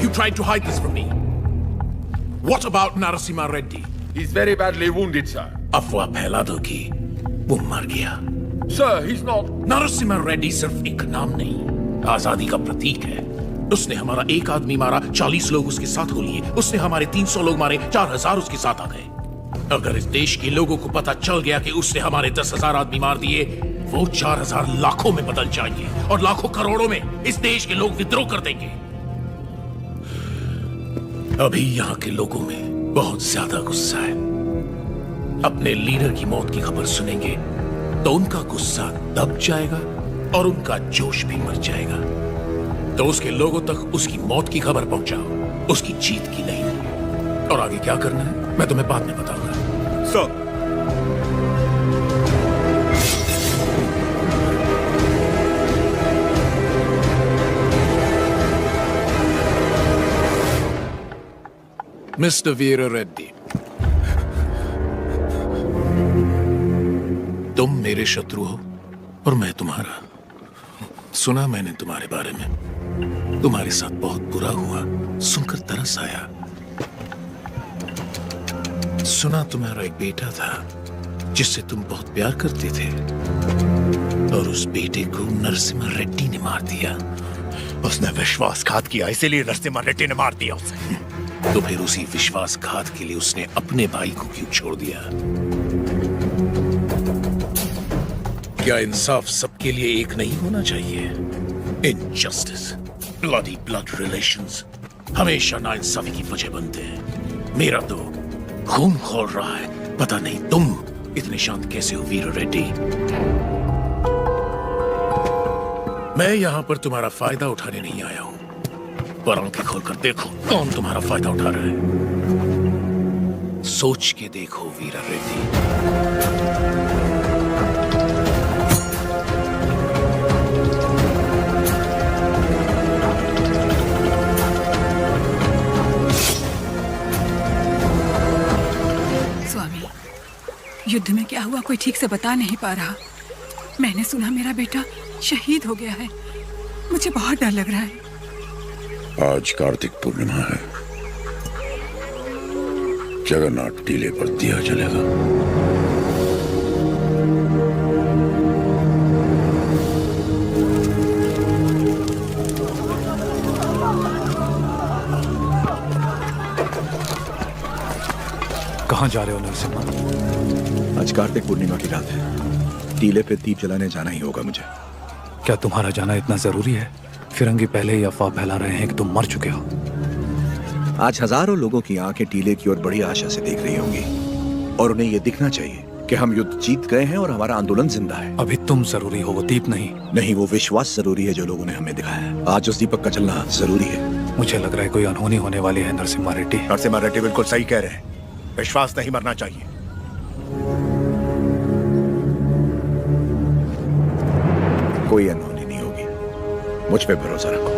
You tried to hide this from me. What about Narasimha Reddy? He's very badly wounded, sir. अफवाह फैला दो कि वो मर गया। Sir, he's not. Narasimha Reddy सिर्फ एक नाम नहीं, आजादी का प्रतीक है। उसने हमारा एक आदमी मारा, 40 लोग उसके साथ हो लिए। उसने हमारे 300 लोग मारे, 4000 उसके साथ आ गए। अगर इस देश के लोगों को पता चल गया कि उसने हमारे 10,000 आदमी मार दिए, वो 4000 लाखों में बदल जाएंगे और लाखों करोड़ों में इस देश के लोग विद्रोह कर देंगे। अभी यहाँ के लोगों में बहुत ज्यादा गुस्सा है। अपने लीडर की मौत की खबर सुनेंगे तो उनका गुस्सा दब जाएगा और उनका जोश भी मर जाएगा। तो उसके लोगों तक उसकी मौत की खबर पहुंचाओ, उसकी जीत की नहीं। और आगे क्या करना है मैं तुम्हें बाद में बताऊंगा। सर, मिस्टर वीर रेड्डी, तुम मेरे शत्रु हो और मैं तुम्हारा। सुना मैंने तुम्हारे बारे में, तुम्हारे साथ बहुत बुरा हुआ, सुनकर तरस आया। सुना तुम्हारा एक बेटा था जिससे तुम बहुत प्यार करते थे और उस बेटे को नरसिम्हा रेड्डी ने मार दिया। उसने विश्वासघात किया, इसीलिए नरसिम्हा रेड्डी ने मार दिया उसे। तो फिर उसी विश्वासघात के लिए उसने अपने भाई को क्यों छोड़ दिया? क्या इंसाफ सबके लिए एक नहीं होना चाहिए? इनजस्टिस, ब्लडी ब्लड रिलेशंस हमेशा नाइंसाफी की वजह बनते हैं। मेरा तो खून खोल रहा है। पता नहीं तुम इतने शांत कैसे हो वीर रेड्डी। मैं यहां पर तुम्हारा फायदा उठाने नहीं आया हूं, पर आंखें खोलकर देखो कौन तुम्हारा फायदा उठा रहा है। सोच के देखो वीर रेड्डी। युद्ध में क्या हुआ कोई ठीक से बता नहीं पा रहा। मैंने सुना मेरा बेटा शहीद हो गया है। मुझे बहुत डर लग रहा है। आज कार्तिक पूर्णिमा है। जगन्नाथ टीले पर दिया जलेगा। कहाँ जा रहे हो नरसिम्हा? आज कार्तिक पूर्णिमा की रात है। टीले पे दीप जलाने जाना ही होगा मुझे। क्या तुम्हारा जाना इतना जरूरी है? फिरंगी पहले ही अफवाह फैला रहे हैं कि तुम मर चुके हो। आज हजारों लोगों की आंखें टीले की ओर बड़ी आशा से देख रही होंगी और उन्हें यह दिखना चाहिए कि हम युद्ध जीत गए हैं और हमारा आंदोलन जिंदा है। अभी तुम जरूरी हो, वो दीप नहीं। नहीं, वो विश्वास जरूरी है जो लोगों ने हमें दिखाया है। आज उस दीपक का जलना जरूरी है। मुझे लग रहा है कोई अनहोनी होने वाली है नरसिम्हा रेड्डी। नरसिम्हा रेड्डी बिल्कुल सही कह रहे हैं। विश्वास नहीं मरना चाहिए। कोई अनहोनी नहीं होगी, मुझ पे भरोसा रखो।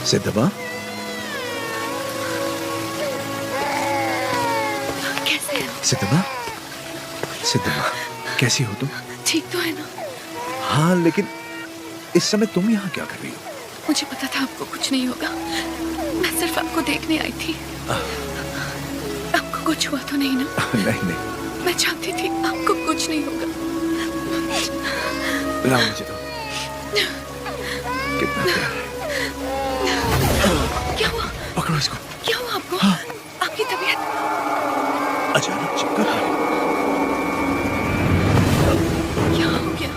सिद्धबा, कैसे हो? सिद्धबा, सिद्धबा, कैसी हो तुम? ठीक तो है ना? हाँ, लेकिन इस समय तुम यहाँ क्या कर रही हो? मुझे पता था आपको कुछ नहीं होगा। मैं सिर्फ आपको देखने आई थी। आपको कुछ हुआ तो नहीं ना? नहीं नहीं, मैं चाहती थी आपको कुछ नहीं होगा। लाओ मुझे तो। कितना प्यार है। क्या हुआ? पकड़ो इसको। क्या हुआ आपको? हाँ। आपकी तबीयत अचानक चक्कर आ गया। क्या हो गया?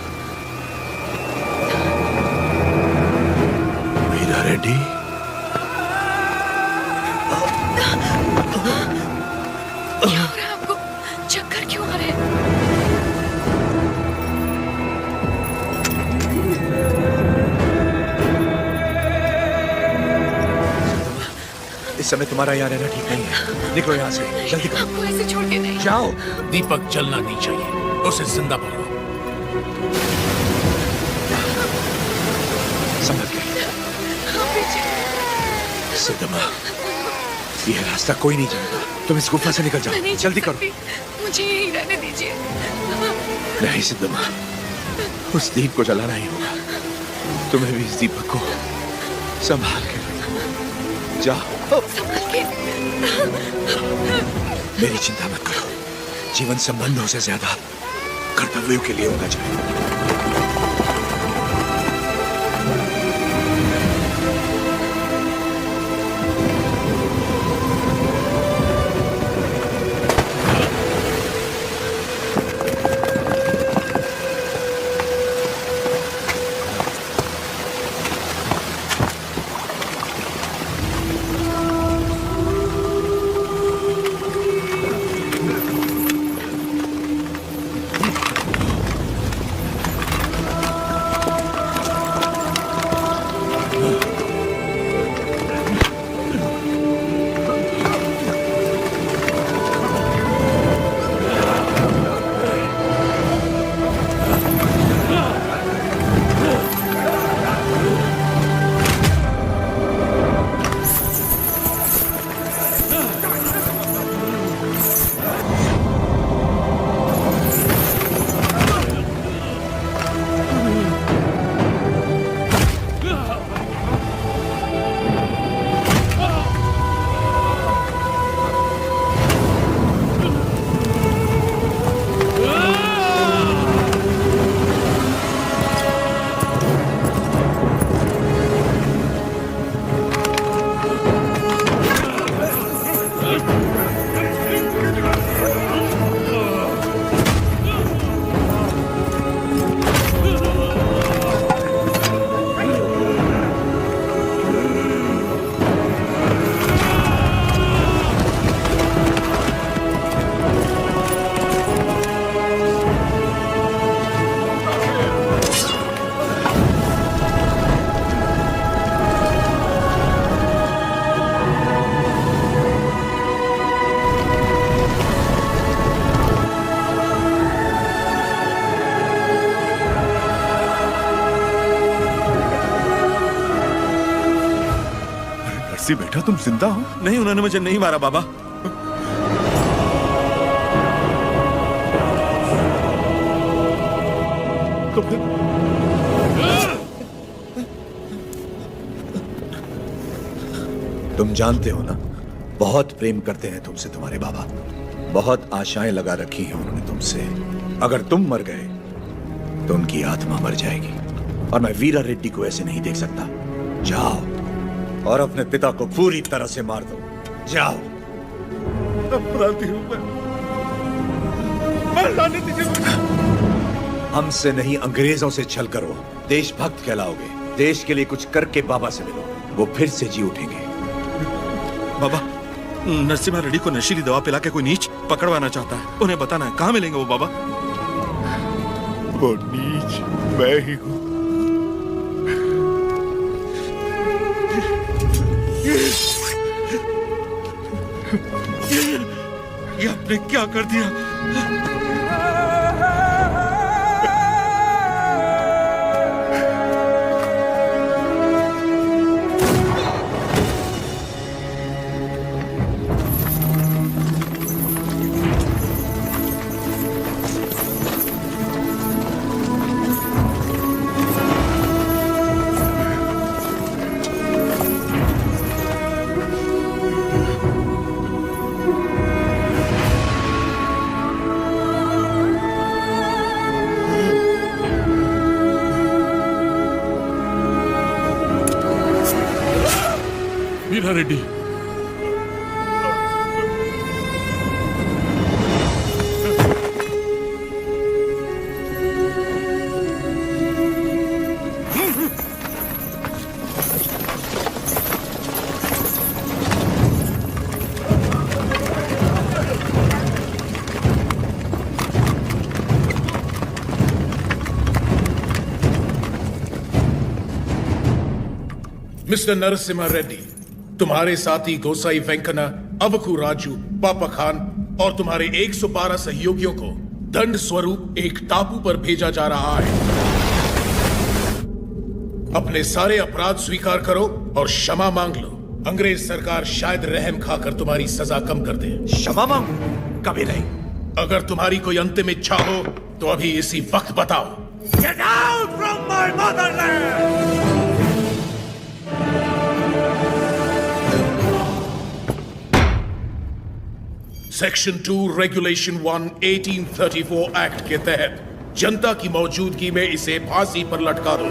वीरा रेड्डी, क्या हो रहा है आपको? चक्कर क्यों आ रहे हैं? इस समय तुम्हारा यहाँ रहना ठीक नहीं है। निकलो यहाँ से, जल्दी करो। आपको ऐसे छोड़ के नहीं जाओ। दीपक जलना नहीं चाहिए, उसे जिंदा पकड़ो। संभल के। सिद्धमा, यह रास्ता कोई नहीं जाएगा। तुम इस गुफा से निकल जाओ, जल्दी करो। मुझे यहीं रहने दीजिए। नहीं सिद्धमा, उस दीप को जलाना ही होगा। तुम्हें भी इस दीपक को संभाल के रखो। जाओ। संभाल के। मेरी चिंता मत करो। जीवन संबंधों से ज्यादा कर्तव्यों के लिए होना चाहिए। नरसी बेटा तुम जिंदा हो? नहीं, उन्होंने मुझे नहीं मारा बाबा। तुम जानते हो ना, बहुत प्रेम करते हैं तुमसे तुम्हारे बाबा। बहुत आशाएं लगा रखी हैं उन्होंने तुमसे। अगर तुम मर गए तो उनकी आत्मा मर जाएगी, और मैं वीरा रेड्डी को ऐसे नहीं देख सकता। जाओ और अपने पिता को पूरी तरह से मार दो। जाओ। अपराधी हूं मैं लाने दीजिए। हमसे नहीं, अंग्रेजों से छल करो, देशभक्त कहलाओगे। देश के लिए कुछ करके बाबा से मिलो, वो फिर से जी उठेंगे। बाबा, नरसिम्हा रेड्डी को नशीली दवा पिला के कोई नीच पकड़वाना चाहता है। उन्हें बताना है कहाँ मिलेंगे वो बाबा। वो नीच मैं ही हूँ। ये आपने क्या कर दिया? वीरा रेड्डी, मिस्टर नरसिम्हा रेड्डी, तुम्हारे साथी गोसाई वेंकना, अवकू राजू, पापा खान और तुम्हारे 112 सहयोगियों को दंड स्वरूप एक टापू पर भेजा जा रहा है। अपने सारे अपराध स्वीकार करो और क्षमा मांग लो। अंग्रेज सरकार शायद रहम खाकर तुम्हारी सजा कम कर दे। क्षमा मांगू? कभी नहीं। अगर तुम्हारी कोई अंतिम इच्छा हो तो अभी इसी वक्त बताओ। Get out from my motherland! Section 2 regulation 1 1834 act के तहत जनता की मौजूदगी में इसे फांसी पर लटका दो।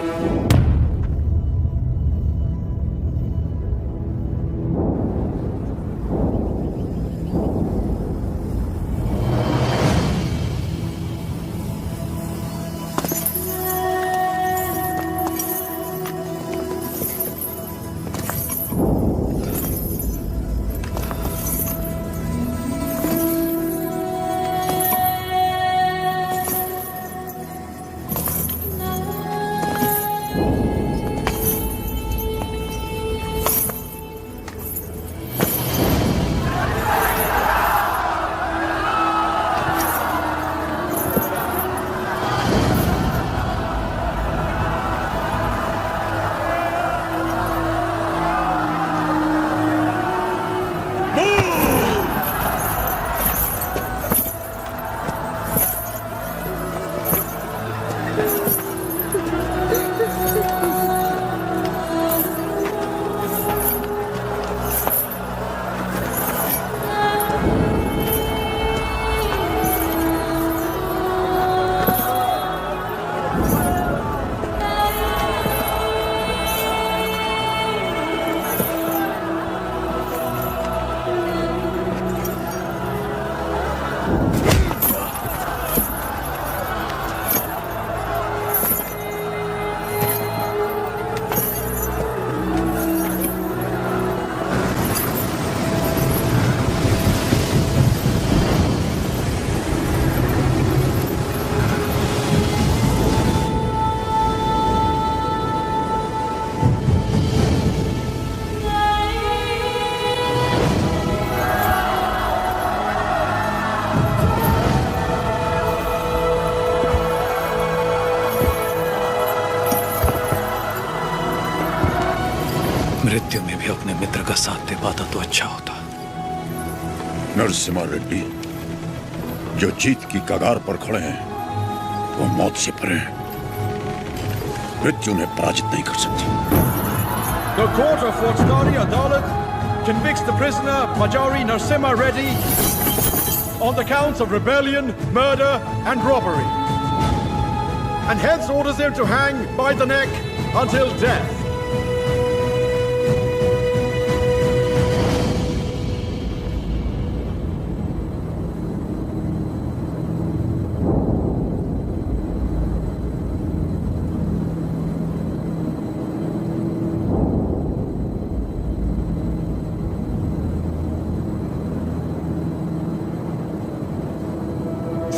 मित्र का साथ दे पाता तो अच्छा होता। नरसिम्हा रेड्डी जो जीत की कगार पर खड़े हैं वो मौत से परे हैं। मृत्यु उन्हें पराजित नहीं कर सकती। The court of Fauxtari Adalat convicts the prisoner Majari Narasimha Reddy on the counts of rebellion, murder and robbery, and hence orders him to hang by the neck until death.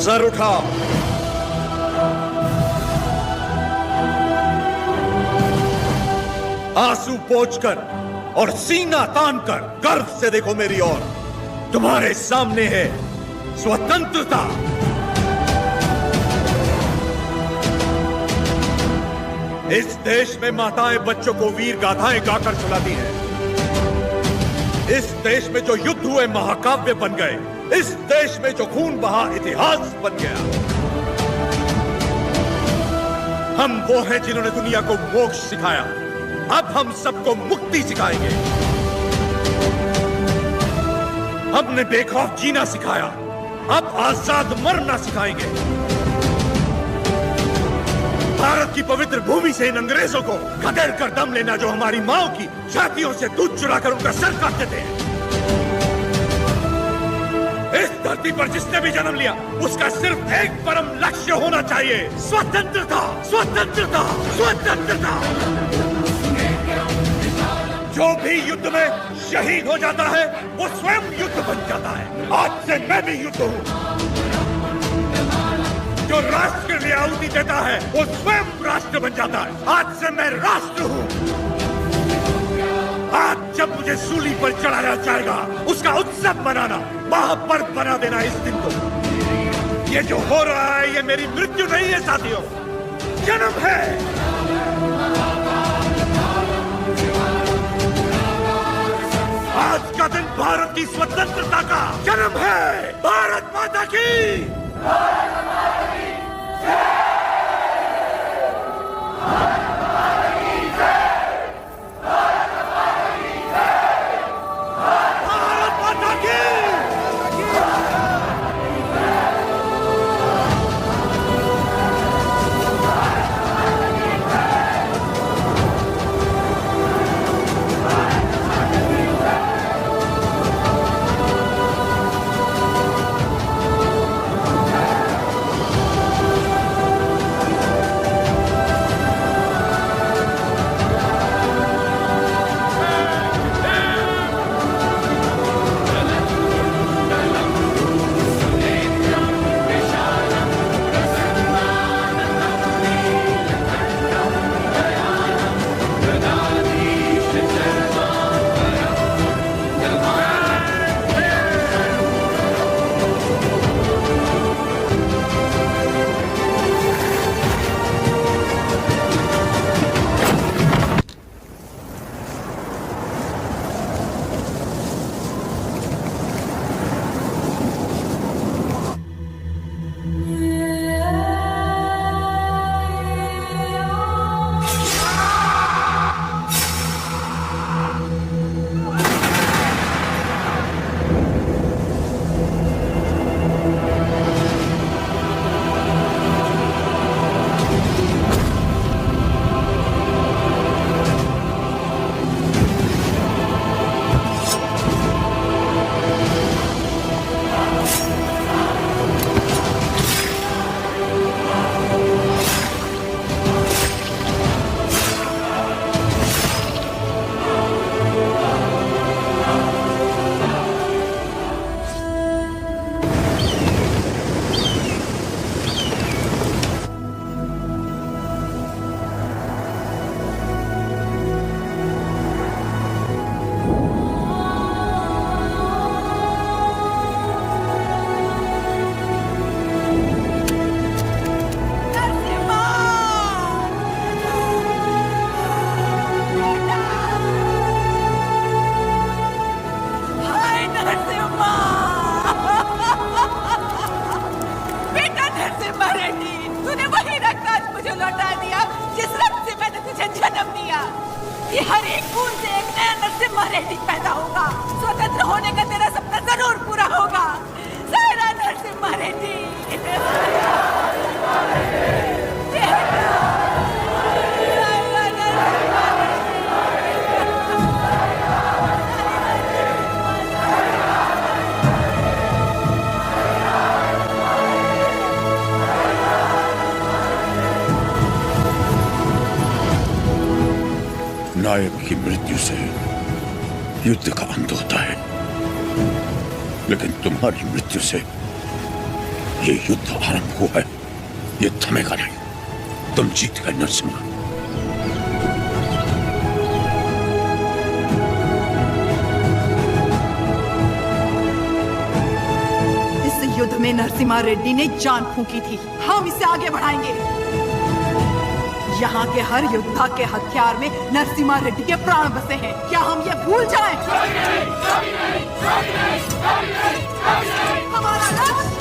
Sir उठाओ। आंसू पोंछकर और सीना तानकर गर्व से देखो मेरी ओर। तुम्हारे सामने है स्वतंत्रता। इस देश में माताएं बच्चों को वीर गाथाएं गाकर सुलाती हैं। इस देश में जो युद्ध हुए महाकाव्य बन गए। इस देश में जो खून बहा इतिहास बन गया। हम वो हैं जिन्होंने दुनिया को मोक्ष सिखाया। अब हम सबको मुक्ति सिखाएंगे। हमने बेखौफ जीना सिखाया। अब आजाद मरना सिखाएंगे। भारत की पवित्र भूमि से इन अंग्रेजों को खदेड़ कर दम लेना जो हमारी माओ की छातियों से दूध चुराकर उनका सर काटते थे। इस धरती पर जिसने भी जन्म लिया उसका सिर्फ एक परम लक्ष्य होना चाहिए, स्वतंत्रता, स्वतंत्रता, स्वतंत्रता। जो भी युद्ध में शहीद हो जाता है वो स्वयं युद्ध बन जाता है। आज से मैं भी युद्ध हूँ। जो राष्ट्र के लिए आहुति देता है वो स्वयं राष्ट्र बन जाता है। आज से मैं राष्ट्र हूँ। आज जब मुझे सूली पर चढ़ाया जाएगा उसका उत्सव मनाना, महापर्व बना देना इस दिन को। ये जो हो रहा है ये मेरी मृत्यु नहीं है साथियों, जन्म है। आज का दिन भारत की स्वतंत्रता का जन्म है। भारत माता की जो लौटा दिया जिस रक्त से मैंने तुझे जन्म दिया। ये हर एक खून से एक नया नरसिम्हा रेड्डी पैदा होगा। स्वतंत्र होने का तेरा सपना जरूर पूरा होगा। सायरा नरसिम्हा रेड्डी। नायक की मृत्यु से युद्ध का अंत होता है, लेकिन तुम्हारी मृत्यु से ये युद्ध आरंभ हुआ है। ये थमेगा नहीं। तुम जीत गए नरसिम्हा। इस युद्ध में नरसिम्हा रेड्डी ने जान फूंकी थी। हम इसे आगे बढ़ाएंगे। यहाँ के हर योद्धा के हथियार में नरसिम्हा रेड्डी के प्राण बसे हैं। क्या हम ये भूल जाएं? हमारा लक्ष्य